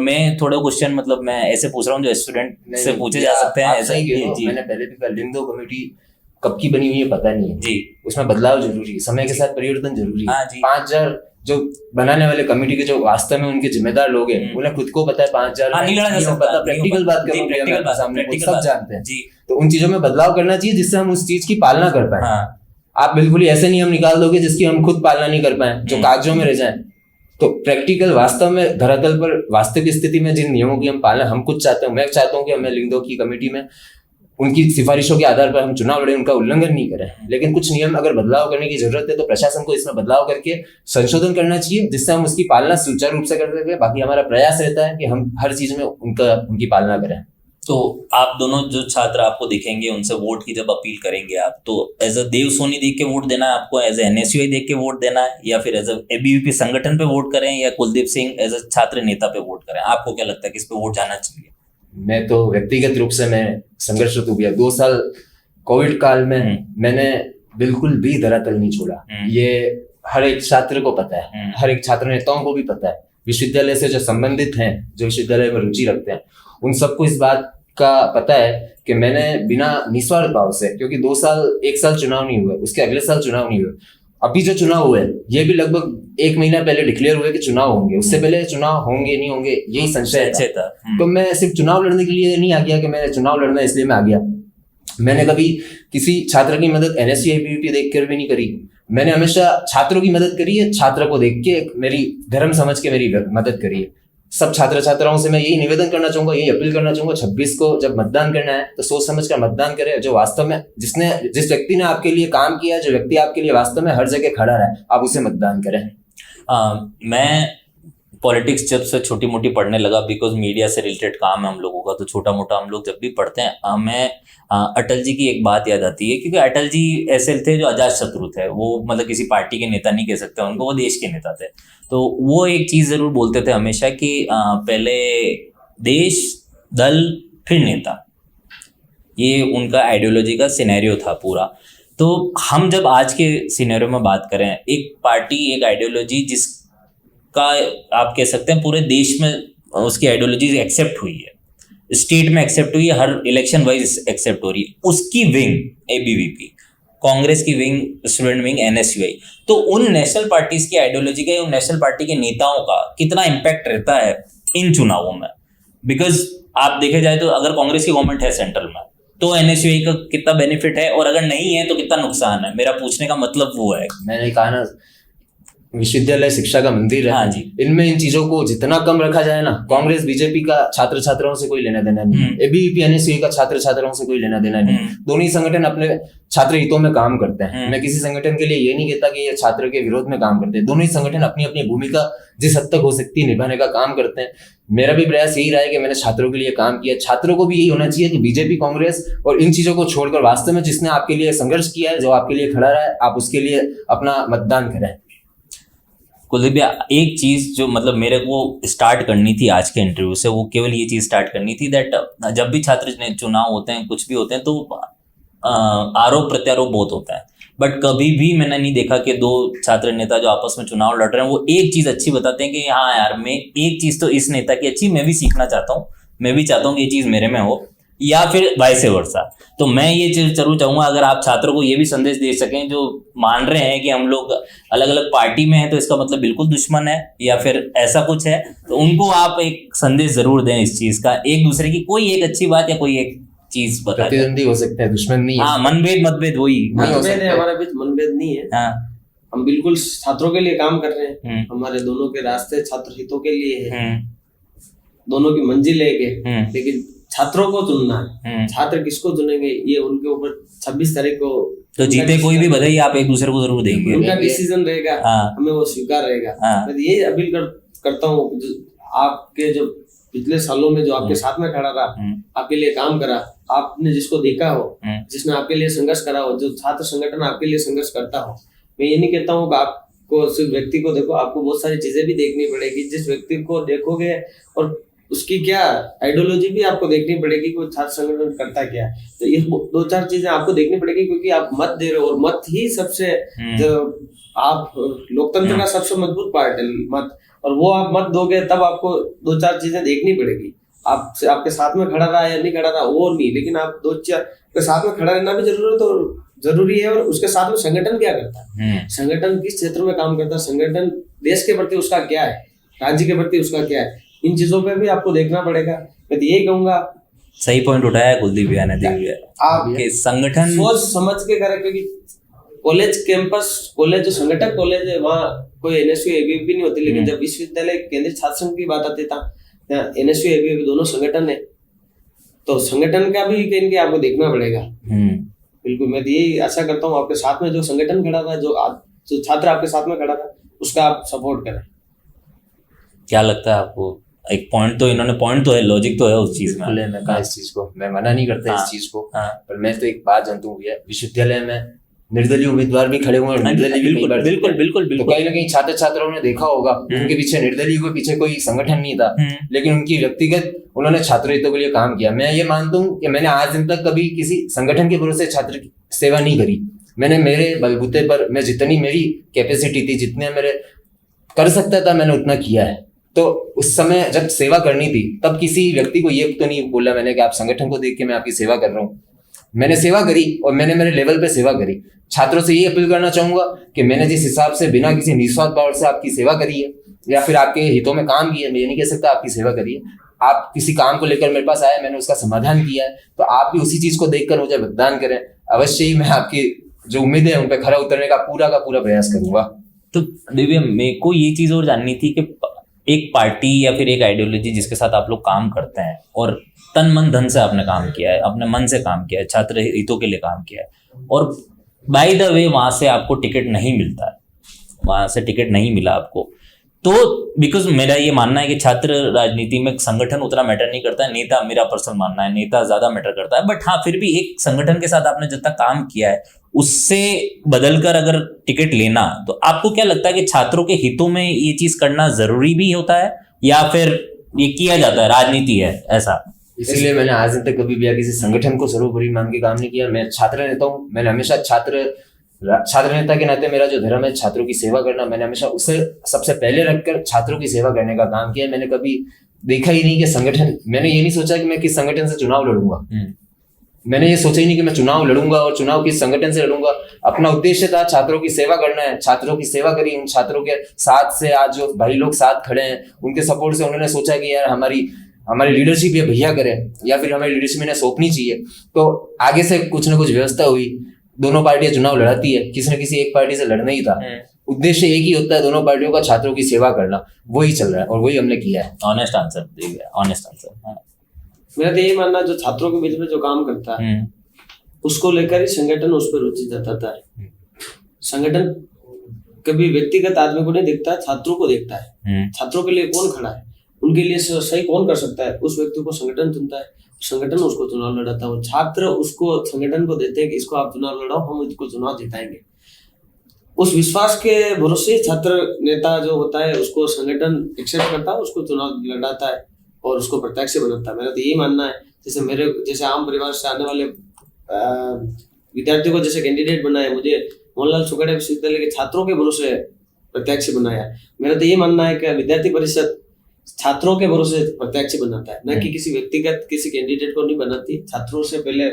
मैं थोड़ा क्वेश्चन मतलब मैं ऐसे पूछ रहा हूँ जो स्टूडेंट से पूछे जा सकते हैं। ऐसा जी, मैंने पहले भी कहा, लिंगदो कमेटी कब की बनी हुई है पता नहीं है जी, उसमें बदलाव जरूरी है, समय के साथ परिवर्तन जरूरी है। हाँ जी। 5,000 जो बनाने वाले कमेटी के जो वास्तव में उनके जिम्मेदार लोग हैं, उन्हें खुद को पता है 5,000 नहीं लड़ा जा सकता, पता। प्रैक्टिकल बात कर रहे हैं, सामने सब जानते हैं जी। तो उन चीजों में बदलाव करना चाहिए जिससे हम उस चीज की पालना कर पाए। हाँ। आप बिल्कुल ही ऐसे नियम निकाल दोगे जिसकी हम खुद पालना नहीं कर पाए, जो कागजों में रह जाए। तो प्रैक्टिकल वास्तव में धरातल पर वास्तविक स्थिति में जिन नियमों की हम पालना हम खुद चाहते हैं, मैं चाहता हूँ कि हमें लिंगदो की कमेटी में उनकी सिफारिशों के आधार पर हम चुनाव लड़े, उनका उल्लंघन नहीं करें। लेकिन कुछ नियम अगर बदलाव करने की जरूरत है तो प्रशासन को इसमें बदलाव करके संशोधन करना चाहिए, जिससे हम उसकी पालना सुचारू रूप से कर सकें। बाकी हमारा प्रयास रहता है कि हम हर चीज में उनकी पालना करें। तो आप दोनों जो छात्र आपको दिखेंगे उनसे वोट की जब अपील करेंगे आप, तो एज अ देव सोनी देख के वोट देना है आपको, एज ए NSUI देख के वोट देना है, या फिर एज अ ABVP संगठन पे वोट करें, या कुलदीप सिंह एज अ छात्र नेता पे वोट करें? आपको क्या लगता है किस पे वोट जाना चाहिए? मैं तो व्यक्तिगत रूप से मैं संघर्षरत हो गया 2 साल कोविड काल में। मैंने बिल्कुल भी धरातल नहीं छोड़ा। ये हर एक छात्र को पता है, हर एक छात्र नेताओं को भी पता है, विश्वविद्यालय से जो संबंधित हैं, जो विश्वविद्यालय में रुचि रखते हैं, उन सबको इस बात का पता है कि मैंने बिना निस्वार्थ भाव से, क्योंकि 2 साल 1 साल चुनाव नहीं हुए, उसके अगले साल चुनाव नहीं हुए, अभी जो चुनाव हुए ये भी लगभग 1 महीना पहले डिक्लेयर हुए कि चुनाव होंगे, उससे पहले चुनाव होंगे नहीं होंगे यही संशय था। तो मैं सिर्फ चुनाव लड़ने के लिए नहीं आ गया कि मैंने चुनाव लड़ना इसलिए मैं आ गया। मैंने कभी किसी छात्र की मदद NSUI ABVP देख कर भी नहीं करी। मैंने हमेशा छात्रों की मदद करी है, छात्र को देख के मेरी धर्म समझ के मेरी मदद करी है। सब छात्र छात्राओं से मैं यही निवेदन करना चाहूंगा, यही अपील करना चाहूंगा, 26 को जब मतदान करना है तो सोच समझ कर मतदान करें। जो वास्तव में जिस व्यक्ति ने आपके लिए काम किया, जो व्यक्ति आपके लिए वास्तव में हर जगह खड़ा रहा है, आप उसे मतदान करें। मैं पॉलिटिक्स जब से छोटी मोटी पढ़ने लगा, बिकॉज मीडिया से रिलेटेड काम है हम लोगों का, तो छोटा मोटा हम लोग जब भी पढ़ते हैं, हमें अटल जी की एक बात याद आती है, क्योंकि अटल जी ऐसे थे जो अजात शत्रु थे। वो मतलब किसी पार्टी के नेता नहीं कह सकते उनको, वो देश के नेता थे। तो वो एक चीज जरूर बोलते थे हमेशा कि पहले देश, दल, फिर नेता, ये उनका आइडियोलॉजी का सिनेरियो था पूरा। तो हम जब आज के सिनेरियो में बात करें, एक पार्टी, एक आइडियोलॉजी जिसका आप कह सकते हैं पूरे देश में उसकी आइडियोलॉजी एक्सेप्ट हुई है, स्टेट में एक्सेप्ट हुई है, हर इलेक्शन वाइज एक्सेप्ट हो रही है, उसकी विंग ABVP, कांग्रेस की विंग, स्टूडेंट विंग NSUI। तो उन नेशनल पार्टीज की आइडियोलॉजी का, उन नेशनल पार्टी के नेताओं का कितना इम्पैक्ट रहता है इन चुनावों में? बिकॉज आप देखे जाए तो अगर कांग्रेस की गवर्नमेंट है सेंट्रल में तो NSUI का कितना बेनिफिट है, और अगर नहीं है तो कितना नुकसान है? मेरा पूछने का मतलब वो है। मैंने कहा ना, विश्वविद्यालय शिक्षा का मंदिर है। हाँ जी। इनमें इन चीजों को जितना कम रखा जाए ना, कांग्रेस BJP का छात्र छात्राओं से कोई लेना देना नहीं, ABVP NSUI का छात्र छात्राओं से कोई लेना देना नहीं। दोनों ही संगठन अपने छात्र हितों में काम करते हैं। मैं किसी संगठन के लिए ये नहीं कहता कि ये छात्र के विरोध में काम करते हैं। दोनों ही संगठन अपनी अपनी भूमिका जिस हद तक हो सकती है निभाने का काम करते हैं। मेरा भी प्रयास यही रहा है कि मैंने छात्रों के लिए काम किया। छात्रों को भी यही होना चाहिए कि BJP, कांग्रेस और इन चीजों को छोड़कर वास्तव में जिसने आपके लिए संघर्ष किया है, जो आपके लिए खड़ा रहा है, आप उसके लिए अपना मतदान करें। कुलदीप भैया, एक चीज जो मतलब मेरे को स्टार्ट करनी थी आज के इंटरव्यू से, वो केवल ये चीज स्टार्ट करनी थी दैट जब भी छात्र चुनाव होते हैं, कुछ भी होते हैं, तो आरोप प्रत्यारोप बहुत होता है, बट कभी भी मैंने नहीं देखा कि 2 छात्र नेता जो आपस में चुनाव लड़ रहे हैं वो एक चीज अच्छी बताते हैं कि हाँ यार, मैं एक चीज तो इस नेता की अच्छी, मैं भी सीखना चाहता हूँ, मैं भी चाहता हूँ कि ये चीज मेरे में हो, या फिर वाइस वर्सा। तो मैं ये चीज जरूर चाहूंगा, अगर आप छात्रों को ये भी संदेश दे सकें जो मान रहे हैं कि हम लोग अलग अलग पार्टी में हैं तो इसका मतलब बिल्कुल दुश्मन है या फिर ऐसा कुछ है, तो उनको आप एक संदेश जरूर दें इस चीज का, एक दूसरे की कोई एक अच्छी बात या कोई एक चीज बता। प्रतिद्वंदी हो सकते हैं, दुश्मन नहीं है। हाँ, मनभेद मतभेद वही मतभेद है, हमारे बीच मनभेद नहीं है। हाँ, हम बिल्कुल छात्रों के लिए काम कर रहे हैं। हमारे दोनों के रास्ते छात्र हितों के लिए है, दोनों की मंजिल एक है, लेकिन छात्रों को चुनना है। छात्र किसको चुनेंगे ये उनके ऊपर 26 तारीख को तो जीते कोई भी भले ही आप एक दूसरे को जरूर देंगे, उनका डिसीजन रहेगा, हाँ। हमें वो स्वीकार रहेगा। हाँ। मैं ये अपील करता हूँ, आपके जो पिछले सालों में जो आपके साथ में खड़ा रहा, आपके लिए काम करा, आपने जिसको देखा हो, जिसने आपके लिए संघर्ष करा हो, जो छात्र संगठन आपके लिए संघर्ष करता हो, मैं ये नहीं कहता हूँ कि आपको सिर्फ व्यक्ति को देखो, आपको बहुत सारी चीजें भी देखनी पड़ेगी। जिस व्यक्ति को देखोगे और उसकी क्या आइडियोलॉजी भी आपको देखनी पड़ेगी कि वो छात्र संगठन करता क्या है। तो ये 2-4 चीजें आपको देखनी पड़ेगी, क्योंकि आप मत दे रहे हो और मत ही सबसे आप लोकतंत्र का सबसे मजबूत पार्ट है मत, और वो आप मत दोगे तब आपको 2-4 चीजें देखनी पड़ेगी। आपके साथ में खड़ा रहा या नहीं खड़ा रहा वो नहीं, लेकिन आप 2-4 के साथ में खड़ा रहना भी जरूरी है। और उसके साथ में संगठन क्या करता है, संगठन किस क्षेत्र में काम करता है, संगठन देश के प्रति उसका क्या है, राज्य के प्रति उसका क्या है, इन चीजों पे भी आपको देखना पड़ेगा। मैं यही कहूंगा, सही पॉइंट उठाया है कुलदीप भैया ने, दिव्या आपके संगठन सोच समझ के करें, क्योंकि कॉलेज कैंपस, कॉलेज जो संगठक कॉलेज है वहाँ कोई एनएसयू एबीवीपी नहीं होती, लेकिन जब विश्वविद्यालय केंद्रीय छात्र संघ की बात आती था, एनएसयू एबीवीपी दोनों संगठन है, तो संगठन का भी कहीं आपको देखना पड़ेगा। बिल्कुल, मैं यही आशा करता हूँ आपके साथ में जो संगठन खड़ा था, जो छात्र आपके साथ में खड़ा था, उसका आप सपोर्ट करें। क्या लगता है आपको? एक पॉइंट तो इन्होंने, पॉइंट तो है, लॉजिक तो है उस चीज में। मैं कहा इस चीज को मैं मना नहीं करता इस चीज को, पर मैं तो एक बात जानता हूँ, विश्वविद्यालय में निर्दलीय उम्मीदवार भी खड़े हुए हैं, बिल्कुल। तो कहीं ना कहीं छात्र छात्राओं ने देखा होगा उनके पीछे, निर्दलीय के पीछे कोई संगठन नहीं था, लेकिन उनकी व्यक्तिगत उन्होंने छात्र हितों के लिए काम किया। मैं ये मानता हूँ कि मैंने आज दिन तक कभी किसी संगठन के भरोसे छात्र की सेवा नहीं करी। मैंने मेरे बलबूते पर, मैं जितनी मेरी कैपेसिटी थी, जितने मेरे कर सकता था, मैंने उतना किया है। तो उस समय जब सेवा करनी थी तब किसी व्यक्ति को ये तो नहीं बोला मैंने कि आप संगठन को देख के मैं आपकी सेवा कर रहा हूँ। मैंने सेवा करी और मैंने मेरे लेवल पे सेवा करी। छात्रों से ये अपील करना चाहूंगा कि मैंने जिस हिसाब से बिना किसी निस्वार्थ भाव से आपकी सेवा करी है या फिर आपके हितों में काम किया है, मैं ये नहीं कह सकता आपकी सेवा करी है, आप किसी काम को लेकर मेरे पास आए, मैंने उसका समाधान किया है, तो आप भी उसी चीज को देखकर मुझे मतदान करें। अवश्य ही मैं आपकी जो उम्मीदें हैं उन पर खरा उतरने का पूरा प्रयास करूंगा। तो दिव्या, मेरे को ये चीज और जाननी थी कि एक पार्टी या फिर एक आइडियोलॉजी जिसके साथ आप लोग काम करते हैं और तन मन धन से आपने काम किया है, अपने मन से काम किया है, छात्र हितों के लिए काम किया है, और बाय द वे वहां से आपको टिकट नहीं मिलता है, वहां से टिकट नहीं मिला आपको, तो बिकॉज मेरा ये मानना है कि छात्र राजनीति में संगठन उतना मैटर नहीं करता है, नेता, मेरा पर्सनल मानना है नेता ज्यादा मैटर करता है, बट हाँ फिर भी एक संगठन के साथ आपने जितना काम किया है उससे बदलकर अगर टिकट लेना, तो आपको क्या लगता है कि छात्रों के हितों में ये चीज करना जरूरी भी होता है या फिर ये किया जाता है, राजनीति है ऐसा? इसीलिए मैंने आज दिन तक कभी भी किसी संगठन को सर्वोपरि मान के काम नहीं किया। मैं छात्र नेता हूँ, मैंने हमेशा छात्र नेता के नाते मेरा जो धर्म है छात्रों की सेवा करना, मैंने हमेशा उसे सबसे पहले रखकर छात्रों की सेवा करने का काम किया। मैंने कभी देखा ही नहीं कि संगठन, मैंने ये नहीं सोचा कि मैं किस संगठन से चुनाव लड़ूंगा, मैंने ये सोचा ही नहीं कि मैं चुनाव लड़ूंगा और चुनाव किस संगठन से लड़ूंगा। अपना उद्देश्य था छात्रों की सेवा करना है, छात्रों की सेवा करी। उन छात्रों के साथ से आज जो भाई लोग साथ खड़े हैं उनके सपोर्ट से उन्होंने सोचा कि यार हमारी लीडरशिप ये भैया करें या फिर हमारी लीडरशिप इन्हें सौंपनी चाहिए। तो आगे से कुछ ना कुछ व्यवस्था हुई, दोनों पार्टियां चुनाव लड़ाती है, किसी न किसी एक पार्टी से लड़ना ही था। उद्देश्य एक ही होता है दोनों पार्टियों का, छात्रों की सेवा करना, वही चल रहा है और वही हमने किया है। Honest answer, honest answer. मेरा तो यही मानना है जो छात्रों के बीच में जो काम करता है उसको लेकर ही संगठन उस पर रुचि जताता है। संगठन कभी व्यक्तिगत आदमी को नहीं देखता है, छात्रों को देखता है। छात्रों के लिए कौन खड़ा है, उनके लिए सही कौन कर सकता है, उस व्यक्ति को संगठन चुनता है, संगठन उसको चुनाव लड़ाता है और छात्र उसको संगठन को देते हैं कि इसको आप चुनाव लड़ाओ, हम इसको चुनाव जिताएंगे। उस विश्वास के भरोसे छात्र नेता जो होता है उसको संगठन एक्सेप्ट करता है, उसको चुनाव लड़ाता है और उसको प्रत्यक्ष बनाता है। मेरा तो यही मानना है, जैसे आम परिवार से आने वाले विद्यार्थियों को जैसे कैंडिडेट बनाया, मुझे मोहनलाल सुगड़िया विश्वविद्यालय के छात्रों के भरोसे प्रत्यक्ष बनाया। मेरा तो ये मानना है कि विद्यार्थी परिषद छात्रों के भरोसे प्रत्यक्ष बनाता है, न कि किसी व्यक्तिगत किसी कैंडिडेट को नहीं बनाती। छात्रों से पहले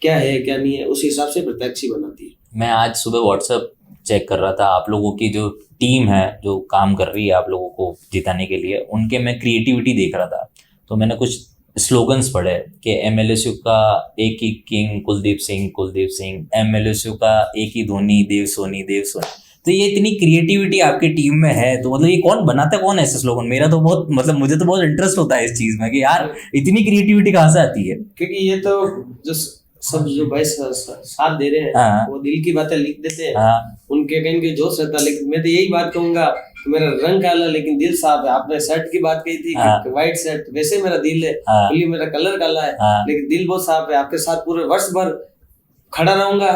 क्या है क्या नहीं है उस हिसाब से प्रत्यक्ष ही बनाती है। मैं आज सुबह व्हाट्सएप चेक कर रहा था, आप लोगों की जो टीम है जो काम कर रही है आप लोगों को जिताने के लिए, उनके मैं क्रिएटिविटी देख रहा था, तो मैंने कुछ स्लोगन्स पढ़े कि एमएलएसयू का एक ही किंग कुलदीप सिंह, एमएलएसयू का एक ही धोनी देव सोनी। तो ये इतनी क्रिएटिविटी आपकी टीम में है, तो मतलब ये कौन बनाता है, कौन है ऐसे स्लोगन? मेरा तो बहुत मतलब मुझे तो बहुत इंटरेस्ट होता है इस चीज में कि यार इतनी क्रिएटिविटी कहाँ से आती है? क्योंकि ये तो जो सब जो भाई साथ दे रहे हैं हाँ। वो दिल की बातें लिख देते हैं। हाँ। उनके कहीं के जोश रहता है, लेकिन मैं तो यही बात कहूंगा कि मेरा रंग काला लेकिन दिल साफ है। आपने शर्ट की बात कही थी कि व्हाइट शर्ट, वैसे मेरा दिल है, भले मेरा कलर काला है लेकिन दिल बहुत साफ है। आपके साथ पूरे वर्ष भर खड़ा रहूंगा,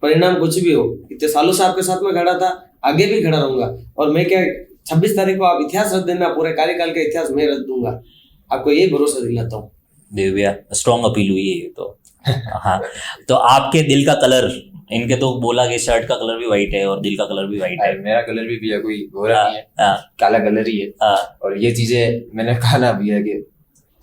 परिणाम कुछ भी हो। इतने सालों से आपके साथ में खड़ा था, आगे भी खड़ा रहूंगा। और मैं क्या 26 तारीख को आप इतिहास रच देना, पूरे कार्यकाल का इतिहास मैं रच दूंगा, आपको यही भरोसा दिलाता हूँ। दिव्या स्ट्रॉन्ग अपील हुई है ये तो। हाँ, तो आपके दिल का कलर, इनके तो बोला कि शर्ट का कलर भी व्हाइट है और दिल का कलर भी व्हाइट है। मेरा कलर भी भैया कोई गोरा नहीं है, काला कलर ही है। और ये चीजें मैंने कहा ना भैया कि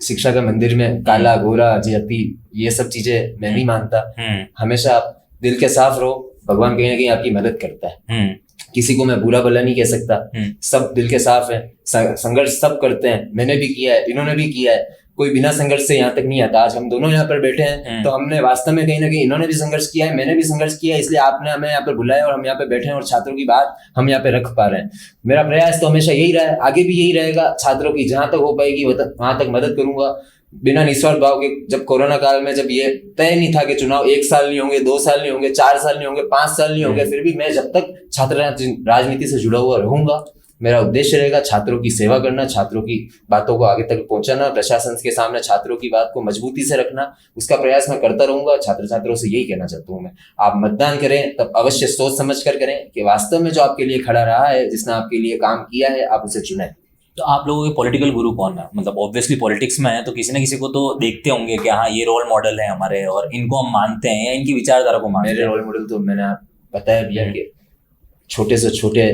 शिक्षा का मंदिर में काला गोरा जाति ये सब चीजें मैं नहीं मानता। हमेशा आप दिल के साफ रहो, भगवान कहीं ना कहीं आपकी मदद करता है। किसी को मैं बुरा भला नहीं कह सकता, सब दिल के साफ है, संघर्ष सब करते हैं, मैंने भी किया है, इन्होंने भी किया है। कोई बिना संघर्ष से यहाँ तक नहीं आता। आज हम दोनों यहाँ पर बैठे हैं तो हमने वास्तव में कहीं ना कहीं, इन्होंने भी संघर्ष किया है, मैंने भी संघर्ष किया है, इसलिए आपने हमें यहाँ पर बुलाया और हम यहाँ पे बैठे हैं और छात्रों की बात हम यहाँ पे रख पा रहे हैं। मेरा प्रयास तो हमेशा यही रहा है, आगे भी यही रहेगा। छात्रों की जहां तक हो पाएगी वहां तक मदद करूंगा, बिना निस्वार्थ भाव के। जब कोरोना काल में जब ये तय नहीं था कि चुनाव 1 साल नहीं होंगे, 2 साल नहीं होंगे, 4 साल नहीं होंगे, 5 साल नहीं होंगे, फिर भी मैं जब तक छात्र राजनीति से जुड़ा हुआ रहूंगा, मेरा उद्देश्य रहेगा छात्रों की सेवा करना, छात्रों की बातों को आगे तक पहुंचाना, प्रशासन के सामने छात्रों की बात को मजबूती से रखना, उसका प्रयास मैं करता रहूंगा। छात्र छात्रों से यही कहना चाहता हूँ मैं, आप मतदान करें तब अवश्य सोच समझ कर करें कि वास्तव में जो आपके लिए खड़ा रहा है, जिसने आपके लिए काम किया है, आप उसे चुनें। तो आप लोगों के पॉलिटिकल गुरु कौन है? मतलब ऑब्वियसली पॉलिटिक्स में है तो किसी न किसी को तो देखते होंगे कि हाँ ये रोल मॉडल है हमारे और इनको हम मानते हैं या इनकी विचारधारा को मानते हैं। मेरे रोल मॉडल तो मैंने बताया भैया कि छोटे से छोटे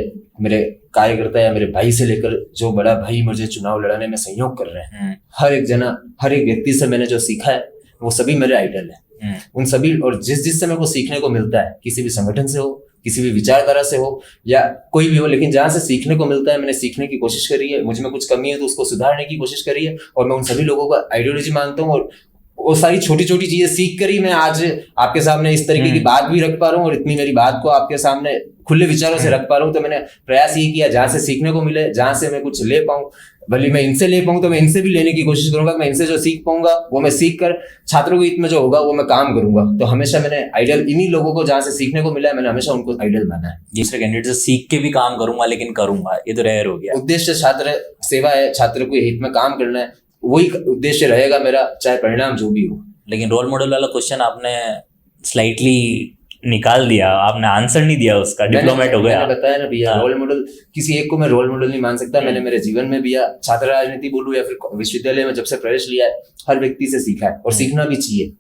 मेरे कार्यकर्ता या मेरे भाई से लेकर जो बड़ा भाई मुझे चुनाव लड़ाने में सहयोग कर रहे हैं, हर एक जना, हर एक व्यक्ति से मैंने जो सीखा है वो सभी मेरे आइडल है। उन सभी और जिस से मेरे को सीखने को मिलता है, किसी भी संगठन से हो, किसी भी विचारधारा से हो या कोई भी हो, लेकिन जहां से सीखने को मिलता है मैंने सीखने की कोशिश करी है। मुझ में कुछ कमी है तो उसको सुधारने की कोशिश करी है और मैं उन सभी लोगों का आइडियोलॉजी मानता हूँ। और वो सारी छोटी छोटी चीजें सीख कर ही मैं आज आपके सामने इस तरीके की बात भी रख पा रहा हूँ और इतनी मेरी बात को आपके सामने खुले विचारों से रख पा रहा हूँ। तो मैंने प्रयास ये किया जहां से सीखने को मिले, जहां से मैं कुछ ले पाऊँ, भले मैं इनसे ले पाऊँ तो मैं इनसे भी लेने की कोशिश करूंगा। मैं इनसे जो सीख पाऊंगा वो मैं सीख कर छात्रों के हित में जो होगा वो मैं काम करूंगा। तो हमेशा मैंने आइडियल इन्हीं लोगों को जहां से सीखने को मिला है, मैंने हमेशा उनको आइडियल माना है। दूसरे कैंडिडेट से सीख के भी काम करूंगा, लेकिन करूंगा, ये तो रेयर हो गया। उद्देश्य छात्र सेवा है, छात्र के हित में काम करना है, वही उद्देश्य रहेगा मेरा, चाहे परिणाम जो भी हो। लेकिन रोल मॉडल वाला क्वेश्चन आपने स्लाइटली निकाल दिया, आपने आंसर नहीं दिया उसका, डिप्लोमेट हो गया। मैंने बताया ना भैया, रोल मॉडल किसी एक को मैं रोल मॉडल नहीं मान सकता। मैंने मेरे जीवन में भी छात्र राजनीति बोलूं या फिर विश्वविद्यालय में जब से प्रवेश लिया है, हर व्यक्ति से सीखा है और सीखना भी चाहिए,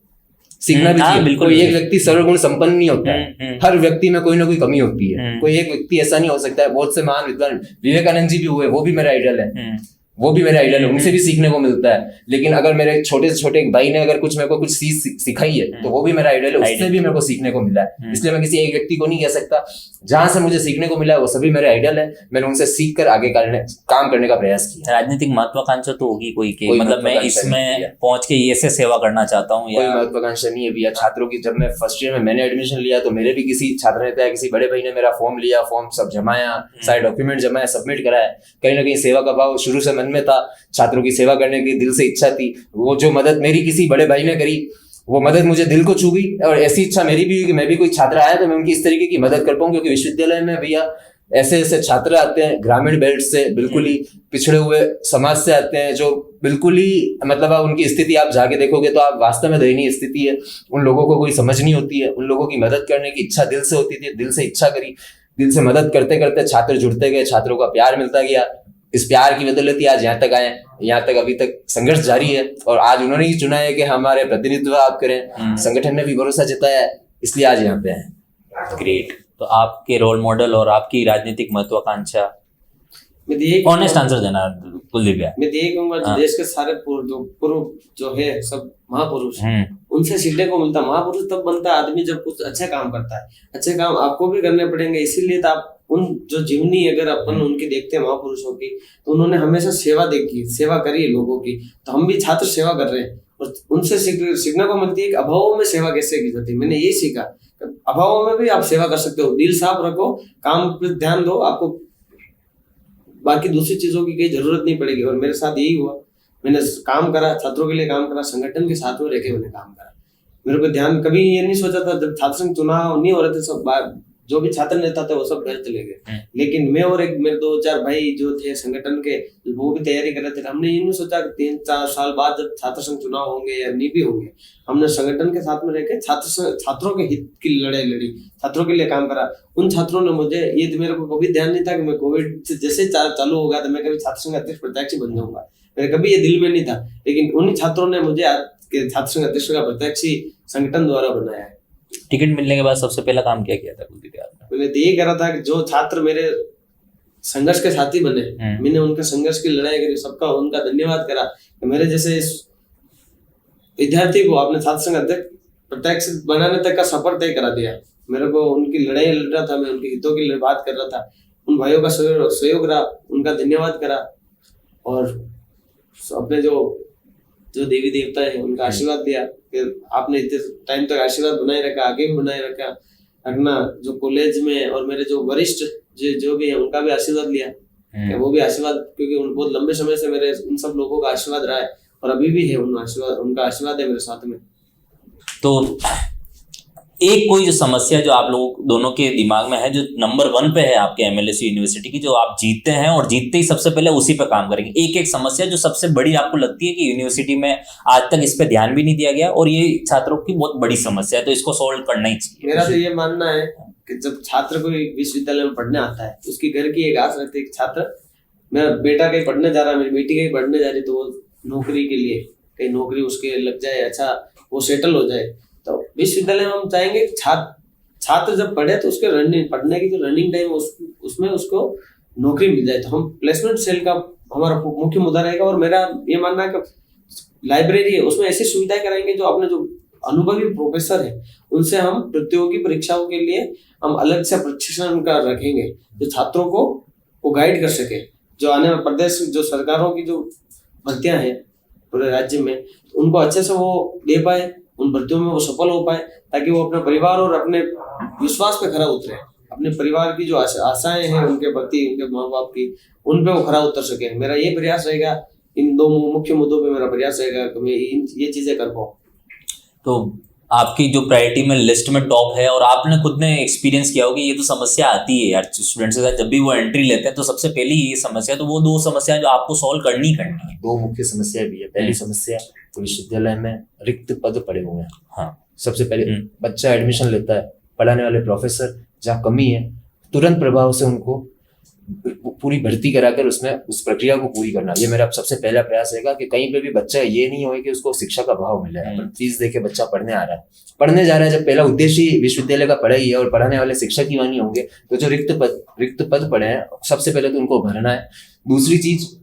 सीखना भी चाहिए। कोई एक व्यक्ति सर्वगुण संपन्न नहीं होता है, हर व्यक्ति में कोई ना कोई कमी होती है। कोई एक व्यक्ति ऐसा नहीं हो सकता है। बहुत से महान विद्वान विवेकानंद जी भी हुए, वो भी मेरा आइडल है, वो भी मेरे आइडल है, उनसे भी सीखने को मिलता है। लेकिन अगर मेरे छोटे से छोटे भाई ने अगर कुछ मेरे को कुछ चीज सिखाई है तो वो भी मेरा आइडल है, उससे भी मेरे को सीखने को मिला है। इसलिए मैं किसी एक व्यक्ति को नहीं कह सकता। जहां से मुझे सीखने को मिला है वो सभी मेरे आइडल है, मैंने उनसे सीख कर आगे काम करने का प्रयास किया। राजनीतिक महत्वाकांक्षा तो होगी कोई के, मतलब मैं इसमें पहुंच के ये से सेवा करना चाहता हूँ, कोई महत्वाकांक्षा नहीं है भैया। छात्रों की जब मैं फर्स्ट ईयर में मैंने एडमिशन लिया तो मेरे भी किसी छात्र नेता या किसी बड़े भाई ने मेरा फॉर्म लिया, फॉर्म सब जमाया, सारे डॉक्यूमेंट जमाया, सबमिट कराया। कहीं ना कहीं सेवा का भाव शुरू से मन में था, छात्रों की सेवा करने की दिल से इच्छा थी। वो जो मदद मेरी किसी बड़े भाई ने करी, वो मदद मुझे दिल को छू गई और ऐसी इच्छा मेरी भी हुई कि मैं भी कोई छात्र आया तो मैं उनकी इस तरीके की मदद कर पाऊं। क्योंकि विश्वविद्यालय में भैया ऐसे ऐसे छात्र आते हैं ग्रामीण बेल्ट से, बिल्कुल ही पिछड़े हुए समाज से आते हैं, जो बिल्कुल ही मतलब आप उनकी स्थिति आप जाके देखोगे तो आप वास्तव में दयनीय स्थिति है। उन लोगों को कोई समझ नहीं होती है, उन लोगों की मदद करने की इच्छा दिल से होती थी, दिल से इच्छा करी, दिल से मदद करते करते छात्र जुड़ते गए, छात्रों का प्यार मिलता गया। इस प्यार की बदौलत ही आज यहाँ तक आए, यहाँ तक अभी तक संघर्ष जारी है और आज उन्होंने ही चुना है कि हमारे प्रतिनिधित्व आप करें। संगठन ने भी भरोसा जताया है, इसलिए आज यहाँ पे हैं। ग्रेट। तो आपके रोल मॉडल और आपकी राजनीतिक महत्वाकांक्षा, मैं ये ऑनेस्ट आंसर देना कुलदीप भैया। मैं ये कहूंगा जो देश के सारे पूर्व जो है सब महापुरुष, उनसे सीखने को मिलता। महापुरुष तब बनता है आदमी जब कुछ अच्छा काम करता है। अच्छे काम आपको भी करने पड़ेंगे, इसीलिए तो आप उन जो जीवनी अगर अपन उनकी देखते हैं महापुरुषों की, तो उन्होंने हमेशा सेवा करी है लोगों की। तो हम भी छात्र सेवा कर रहे हैं और उनसे सीखने को मिलती है कि अभावों में सेवा कैसे की जाती है। मैंने ये सीखा, अभावों में भी आप सेवा कर सकते हो, दिल साफ रखो, काम पे ध्यान दो, आपको बाकी दूसरी चीजों की कोई जरूरत नहीं पड़ेगी। और मेरे साथ यही हुआ, मैंने काम करा, छात्रों के लिए काम करा, संगठन के साथ में रहकर मैंने काम करा। मेरे को ध्यान कभी ये नहीं सोचा था, जब छात्र संघ चुनाव नहीं हो रहे थे, सब जो भी छात्र नेता थे वो सब घर चले गए, लेकिन मैं और एक मेरे 2-4 भाई जो थे संगठन के, वो भी तैयारी कर रहे थे। हमने ये नहीं सोचा कि 3-4 साल बाद जब छात्र संघ चुनाव होंगे या नहीं भी होंगे, हमने संगठन के साथ में रहकर छात्रों के हित की लड़ाई लड़ी, छात्रों के लिए काम करा। उन छात्रों ने मुझे, ये मेरे को कभी ध्यान नहीं था कि मैं कोविड से जैसे चालू होगा तो मैं कभी छात्र संघ अध्यक्ष प्रत्याशी बन जाऊंगा, मेरे कभी ये दिल में नहीं था। लेकिन उन्हीं छात्रों ने मुझे छात्र संघ अध्यक्ष का प्रत्याशी संगठन द्वारा बनाया है। टिकट मिलने के बाद सबसे पहला काम क्या किया था कुलदीप यादव ने? मैंने तो ये करा था कि जो छात्र मेरे संघर्ष के साथी बने, मैंने उनके संघर्ष की लड़ाई करी, सबका उनका धन्यवाद करा कि मेरे जैसे इस विद्यार्थी को आपने छात्र संघ अध्यक्ष प्रत्याशी बनाने तक का सफर तय करा दिया। मेरे को उनकी लड़ाई लड़ रहा था, मैं उनके हितों की बात कर रहा था, उन भाइयों का सहयोग रहा, उनका धन्यवाद करा और अपने जो देवी देवता है उनका आशीर्वाद दिया कि आपने इतने टाइम तक आशीर्वाद बनाए रखा, आगे भी बनाए रखना। जो कॉलेज में और मेरे जो वरिष्ठ जो भी है उनका भी आशीर्वाद लिया, वो भी आशीर्वाद, क्योंकि बहुत लंबे समय से मेरे उन सब लोगों का आशीर्वाद रहा है और अभी भी है उनका आशीर्वाद है मेरे साथ में। तो एक कोई जो समस्या जो आप लोग दोनों के दिमाग में है, जो नंबर 1 पे है आपके एमएलएस यूनिवर्सिटी की, जो आप जीतते हैं और जीतते ही सबसे पहले उसी पे काम करेंगे, एक समस्या जो सबसे बड़ी आपको लगती है कि यूनिवर्सिटी में आज तक इस पे ध्यान भी नहीं दिया गया और ये छात्रों की बहुत बड़ी समस्या है, तो इसको सॉल्व करना ही चाहिए। मेरा तो ये मानना है कि जब छात्र कोई विश्वविद्यालय में पढ़ने आता है तो उसकी घर की एक आस रहती है कि छात्र, मेरा बेटा कहीं पढ़ने जा रहा है, मेरी बेटी कहीं पढ़ने जा रही, तो वो नौकरी के लिए कहीं नौकरी उसके लग जाए, अच्छा वो सेटल हो जाए। तो विश्वविद्यालय में हम चाहेंगे छात्र जब पढ़े तो उसके पढ़ने की जो रनिंग टाइम उसमें उसको नौकरी मिल जाए। तो हम प्लेसमेंट सेल का हमारा मुख्य मुद्दा रहेगा। और मेरा ये मानना है कि लाइब्रेरी है, उसमें ऐसी सुविधाएं कराएंगे जो अपने जो अनुभवी प्रोफेसर है उनसे हम प्रतियोगी परीक्षाओं के लिए हम अलग से प्रशिक्षण का रखेंगे, जो छात्रों को गाइड कर सके। जो आने वाले प्रदेश जो सरकारों की जो भर्तियां हैं पूरे राज्य में, उनको अच्छे से वो दे पाए, उन भर्तियों में वो सफल हो पाए, ताकि वो अपने परिवार और अपने विश्वास पे खरा उतरे, अपने परिवार की जो आशाएं हैं उनके प्रति, उनके माँ बाप की, उन पे वो खरा उतर सके। मेरा ये प्रयास रहेगा, इन 2 मुख्य मुद्दों पे मेरा प्रयास रहेगा कि मैं ये चीजें कर पाऊँ। तो आपकी जो प्रायोरिटी में लिस्ट में टॉप है, और आपने खुद ने एक्सपीरियंस किया होगा, ये तो समस्या आती है यार स्टूडेंट्स के साथ, जब भी वो एंट्री लेते हैं तो सबसे पहली ये समस्या, तो वो 2 समस्या जो आपको सॉल्व करनी है। 2 मुख्य समस्या भी है। पहली समस्या तो विश्वविद्यालय में रिक्त पद पड़े हुए हैं। हाँ, सबसे पहले बच्चा एडमिशन लेता है, पढ़ाने वाले प्रोफेसर जहाँ कमी है तुरंत प्रभाव से उनको पूरी भर्ती कराकर उसमें उस प्रक्रिया को पूरी करना, ये मेरा सबसे पहला प्रयास रहेगा कि कहीं पे भी बच्चा ये नहीं हो कि उसको शिक्षा का भाव मिले। फीस देके बच्चा पढ़ने आ रहा है, पढ़ने जा रहा है, जब पहला उद्देश्य ही विश्वविद्यालय का पढ़ाई है और पढ़ाने वाले शिक्षक ही वहाँ नहीं होंगे, तो जो रिक्त पद पड़े हैं सबसे पहले तो उनको भरना है। दूसरी चीज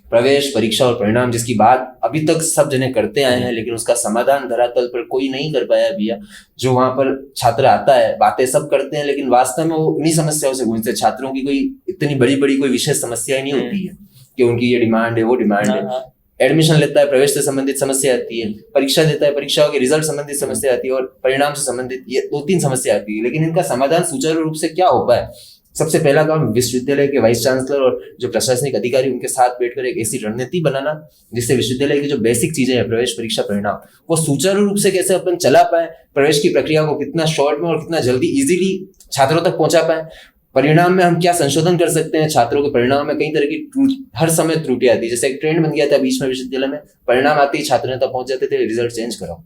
प्रवेश परीक्षा और परिणाम, जिसकी बात अभी तक सब जने करते आए हैं, लेकिन उसका समाधान धरातल पर कोई नहीं कर पाया भैया। जो वहां पर छात्र आता है, बातें सब करते हैं, लेकिन वास्तव में वो उन्हीं समस्याओं से गूंजते हैं। छात्रों की कोई इतनी बड़ी कोई विशेष समस्या नहीं होती है कि उनकी ये डिमांड है, वो डिमांड है। एडमिशन लेता है, प्रवेश से संबंधित समस्या आती है, परीक्षा देता है, परीक्षाओं के रिजल्ट संबंधित समस्या आती है, और परिणाम से संबंधित ये 2-3 समस्या आती है। लेकिन इनका समाधान सुचारू रूप से क्या हो पाए, सबसे पहला काम विश्वविद्यालय के वाइस चांसलर और जो प्रशासनिक अधिकारी उनके साथ बैठकर एक ऐसी रणनीति बनाना जिससे विश्वविद्यालय की जो बेसिक चीजें हैं, प्रवेश परीक्षा परिणाम, वो सुचारू रूप से कैसे अपन चला पाए, प्रवेश की प्रक्रिया को कितना शॉर्ट में और कितना जल्दी इजीली छात्रों तक पहुंचा पाए। परिणाम में हम क्या संशोधन कर सकते हैं, छात्रों के परिणाम में कई तरह की हर समय त्रुटियां आती है। जैसे एक ट्रेंड बन गया था बीच में विश्वविद्यालय में, परिणाम आते ही छात्र तक पहुंच जाते थे, रिजल्ट चेंज कराओ।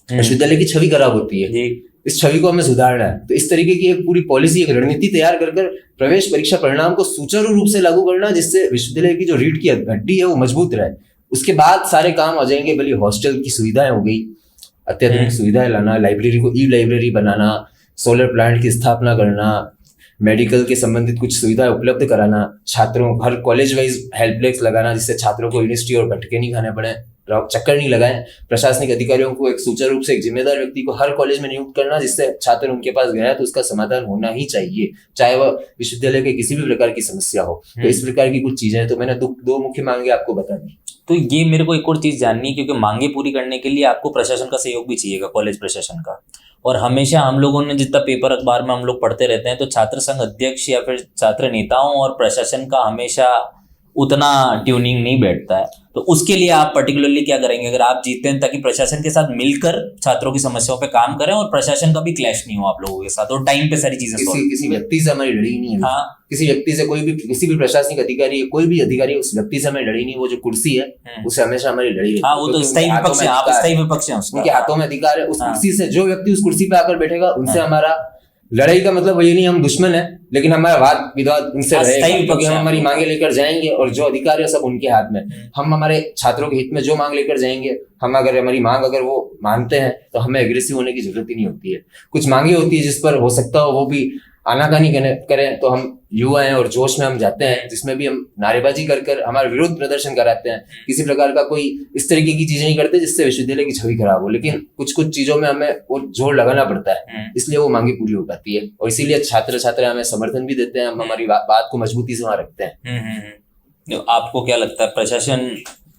विश्वविद्यालय की छवि खराब होती है, इस छवि को हमें सुधारना है। तो इस तरीके की एक पूरी पॉलिसी, एक रणनीति तैयार कर प्रवेश परीक्षा परिणाम को सुचारू रूप से लागू करना, जिससे विश्वविद्यालय की जो रीढ़ की हड्डी है वो मजबूत रहे। उसके बाद सारे काम आ जाएंगे। भले हॉस्टल की सुविधाएं हो गई, अत्याधुनिक सुविधाएं लाना, लाइब्रेरी को ई लाइब्रेरी बनाना, सोलर प्लांट की स्थापना करना, मेडिकल के संबंधित कुछ सुविधाएं उपलब्ध कराना, छात्रों हर कॉलेज वाइज हेल्पडेस्क लगाना जिससे छात्रों को यूनिवर्सिटी और भटके नहीं खाने पड़े, चक्कर नहीं लगाएं। प्रशासनिक अधिकारियों को एक सुचारू रूप से एक जिम्मेदार व्यक्ति को हर कॉलेज में नियुक्त करना जिससे छात्र उनके पास गया तो उसका समाधान होना ही चाहिए, चाहे वह विश्वविद्यालय के किसी भी प्रकार की समस्या हो। तो इस प्रकार की कुछ चीजें तो मैंने 2 मुख्य मांगे आपको बता दी। तो ये मेरे को एक और चीज़ जाननी है, क्योंकि मांगे पूरी करने के लिए आपको प्रशासन का सहयोग भी चाहिएगा, कॉलेज प्रशासन का। और हमेशा हम लोगों ने जितना पेपर अखबार में हम लोग पढ़ते रहते हैं, तो छात्र संघ अध्यक्ष या फिर छात्र नेताओं और प्रशासन का हमेशा उतना ट्यूनिंग नहीं बैठता है। तो उसके लिए आप पर्टिकुलरली क्या करेंगे अगर आप जीतते हैं, ताकि प्रशासन के साथ मिलकर छात्रों की समस्याओं पे काम करें और प्रशासन का भी क्लैश नहीं हो आप लोगों के साथ, और टाइम पे सारी चीजें किसी व्यक्ति से हमारी लड़ी नहीं है। हाँ, किसी व्यक्ति से, कोई भी किसी भी प्रशासनिक अधिकारी, कोई भी अधिकारी उस व्यक्ति से हमें लड़ी नहीं। वो जो कुर्सी है उससे हमेशा हमारी लड़ी है। हाँ, वो तो स्थायी विपक्ष है, आप स्थायी विपक्ष हैं, उनके हाथों में अधिकार है। उस कुर्सी से जो व्यक्ति उस कुर्सी पे आकर बैठेगा उनसे हमारा लड़ाई का मतलब ये नहीं हम दुश्मन है, लेकिन हमारा वाद विवाद उनसे रहेगा, क्योंकि हम हमारी मांगे लेकर जाएंगे और जो अधिकार है सब उनके हाथ में। हम हमारे छात्रों के हित में जो मांग लेकर जाएंगे, हम अगर हमारी मांग अगर वो मानते हैं तो हमें एग्रेसिव होने की जरूरत ही नहीं होती है। कुछ मांगे होती है जिस पर हो सकता हो वो भी आनाकानी करें, तो हम युवा हैं और जोश में हम जाते हैं, जिसमें भी हम नारेबाजी कर हमारा विरोध प्रदर्शन कराते हैं। किसी प्रकार का कोई इस तरीके की चीजें नहीं करते जिससे विश्वविद्यालय की छवि खराब हो, लेकिन कुछ चीजों में हमें वो जोर लगाना पड़ता है, इसलिए वो मांगे पूरी हो पाती है। और इसीलिए छात्र छात्रा हमें समर्थन भी देते हैं, हम हमारी बात को मजबूती से वहां रखते हैं। आपको क्या लगता है प्रशासन,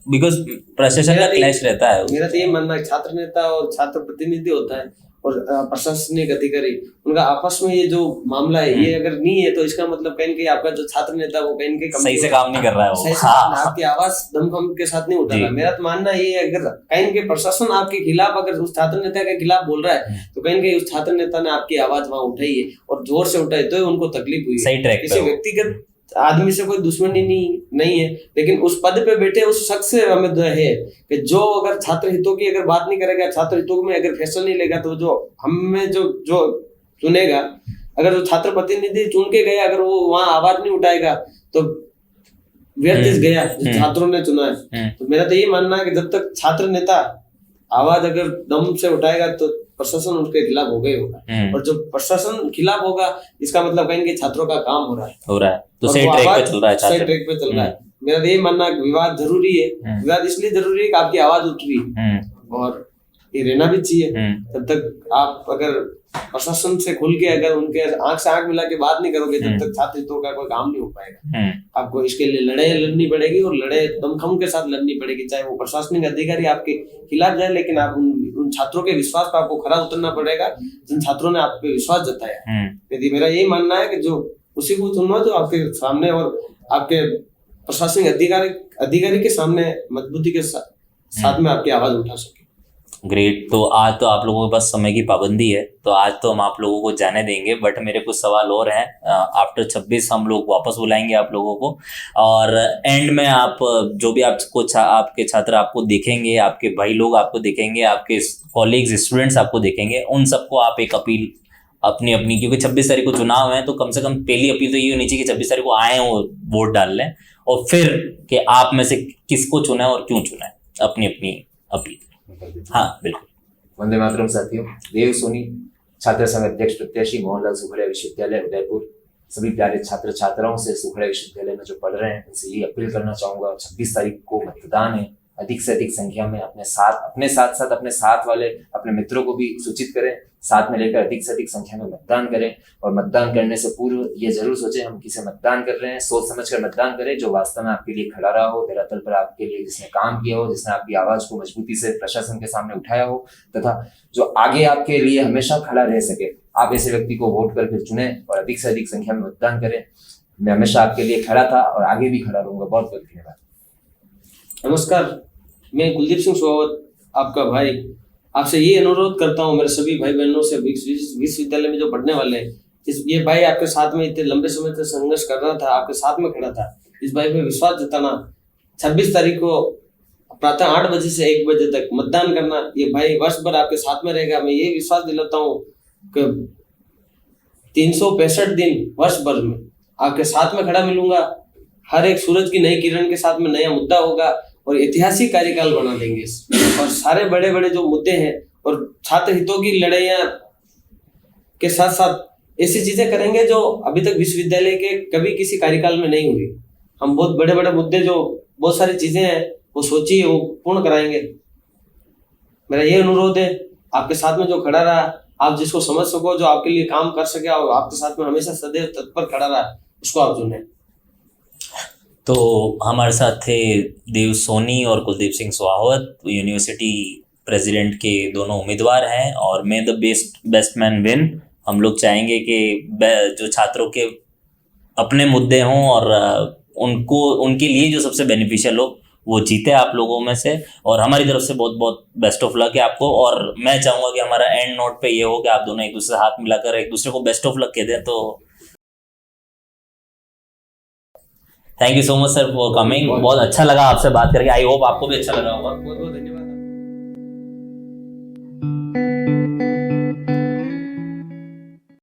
बिकॉज प्रशासन का क्लैश रहता है? मेरा तो ये मानना है छात्र नेता और छात्र प्रतिनिधि होता है और प्रशासनिक अधिकारी, उनका आपस में ये जो मामला है ये अगर नहीं है तो इसका मतलब कहीं कहीं आपका जो छात्र नेता वो कहीं कहीं सही से काम नहीं कर रहा है, वो आपकी आवाज दमखम के साथ नहीं उठा रहा। मेरा तो मानना ये है अगर कहीं के प्रशासन आपके खिलाफ अगर उस छात्र नेता के खिलाफ बोल रहा है तो कहीं कहीं उस छात्र नेता ने आपकी आवाज वहां उठाई है और जोर से उठाई तो उनको तकलीफ हुई। सही ट्रैक किसी व्यक्तिगत आदमी से कोई दुश्मनी नहीं है, लेकिन उस पद पे बैठे उस शख्स से हमें है कि जो अगर छात्र हितों की अगर बात नहीं करेगा, छात्र हितों में अगर फैसला नहीं लेगा, तो जो हमें जो चुनेगा, अगर जो छात्र प्रतिनिधि चुन के गया अगर वो वहां आवाज नहीं उठाएगा तो व्यर्थ गया जो छात्रों ने चुना है। तो मेरा तो ये मानना है कि जब तक छात्र नेता आवाज अगर दम से उठाएगा तो प्रशासन उसके खिलाफ होगा ही होगा, और जो प्रशासन खिलाफ होगा इसका मतलब कहेंगे छात्रों का काम हो रहा है तो सही ट्रैक पे चल रहा है, सही ट्रैक पे चल रहा है। मेरा तो ये मानना है विवाद जरूरी है, विवाद इसलिए जरूरी है कि आपकी आवाज उठ रही है और ये रहना भी चाहिए। तब तक आप अगर प्रशासन से खुल के अगर उनके आंख से आंख मिला के बात नहीं करोगे तब तक छात्र हितों का कोई काम नहीं हो पाएगा। आपको इसके लिए लड़ाई लड़नी पड़ेगी और लड़ाई दमखम के साथ लड़नी पड़ेगी, चाहे वो प्रशासनिक अधिकारी आपके खिलाफ जाए, लेकिन आप उन छात्रों के विश्वास पर आपको खरा उतरना पड़ेगा जिन छात्रों ने आप पे विश्वास जताया। यदि मेरा यही मानना है कि जो उसी को चुनना जो आपके सामने और आपके प्रशासनिक अधिकारी के सामने मजबूती के साथ में आपकी आवाज उठा सके। ग्रेट। तो आज तो आप लोगों के पास समय की पाबंदी है, तो आज तो हम आप लोगों को जाने देंगे, बट मेरे कुछ सवाल और हैं। आफ्टर 26 हम लोग वापस बुलाएंगे आप लोगों को, और एंड में आप जो भी आपको आपके छात्र आपको देखेंगे, आपके भाई लोग आपको देखेंगे, आपके कॉलीग्स स्टूडेंट्स आपको देखेंगे, उन सबको आप एक अपील अपनी क्योंकि 26 तारीख को चुनाव है, तो कम से कम पहली अपील तो ये होनी चाहिए कि 26 तारीख को आए वो वोट डाल लें, और फिर कि आप में से किसको चुना है और क्यों चुना है, अपनी अपील। हाँ बिल्कुल। वंदे मातरम साथियों। देव सोनी, छात्र संघ अध्यक्ष प्रत्याशी, मोहनलाल सुखड़िया विश्वविद्यालय उदयपुर। सभी प्यारे छात्र छात्राओं से सुखड़िया विश्वविद्यालय में जो पढ़ रहे हैं उनसे ये अपील करना चाहूंगा, 26 तारीख को मतदान है, अधिक से अधिक संख्या में अपने साथ वाले अपने मित्रों को भी सूचित करें, साथ में लेकर अधिक से अधिक संख्या में मतदान करें। और मतदान करने से पूर्व ये जरूर सोचें हम किसे मतदान कर रहे हैं, सोच समझ कर मतदान करें, जो वास्तव में आपके लिए खड़ा रहा हो, धरातल पर आपके लिए जिसने काम किया हो, जिसने आपकी आवाज को मजबूती से प्रशासन के सामने उठाया हो, तथा जो आगे आपके लिए हमेशा खड़ा रह सके। आप ऐसे व्यक्ति को वोट करके चुने और अधिक से अधिक संख्या में मतदान करें। मैं हमेशा आपके लिए खड़ा था और आगे भी खड़ा रहूंगा। बहुत बहुत धन्यवाद। नमस्कार, मैं कुलदीप सिंह सोहावत, आपका भाई, आपसे ये अनुरोध करता हूँ मेरे सभी भाई बहनों से, विश्वविद्यालय में जो पढ़ने वाले हैं, ये भाई आपके साथ में इतने लंबे समय से संघर्ष कर रहा था, आपके साथ में खड़ा था, इस भाई पे विश्वास जताना, 26 तारीख को प्रातः 8 बजे से 1 बजे तक मतदान करना, ये भाई वर्ष भर आपके साथ में रहेगा। मैं ये विश्वास दिलाता हूँ कि 365 दिन वर्ष भर में आपके साथ में खड़ा मिलूंगा। हर एक सूरज की नई किरण के साथ में नया मुद्दा होगा और ऐतिहासिक कार्यकाल बना देंगे, और सारे बड़े बड़े जो मुद्दे हैं और छात्र हितों की लड़ाइयाँ के साथ साथ ऐसी चीजें करेंगे जो अभी तक विश्वविद्यालय के कभी किसी कार्यकाल में नहीं हुई। हम बहुत बड़े बड़े मुद्दे, जो बहुत सारी चीजें हैं वो सोचिए, वो पूर्ण कराएंगे। मेरा ये अनुरोध है, आपके साथ में जो खड़ा रहा, आप जिसको समझ सको, जो आपके लिए काम कर सके और आपके साथ में हमेशा सदैव तत्पर खड़ा रहा, उसको आप चुने। तो हमारे साथ थे देव सोनी और कुलदीप सिंह स्वाहवत, यूनिवर्सिटी प्रेसिडेंट के दोनों उम्मीदवार हैं, और मे द बेस्ट मैन विन। हम लोग चाहेंगे कि जो छात्रों के अपने मुद्दे हों और उनको उनके लिए जो सबसे बेनिफिशियल हो वो जीते आप लोगों में से। और हमारी तरफ से बहुत बहुत बेस्ट ऑफ लक है आपको। और मैं चाहूँगा कि हमारा एंड नोट पे ये हो कि आप दोनों एक दूसरे से हाथ मिलाकर एक दूसरे को बेस्ट ऑफ लक कह दें। तो thank you so much sir for coming, बहुत अच्छा लगा आपसे बात करके। आई होप आपको भी अच्छा लगा होगा। बहुत बहुत धन्यवाद।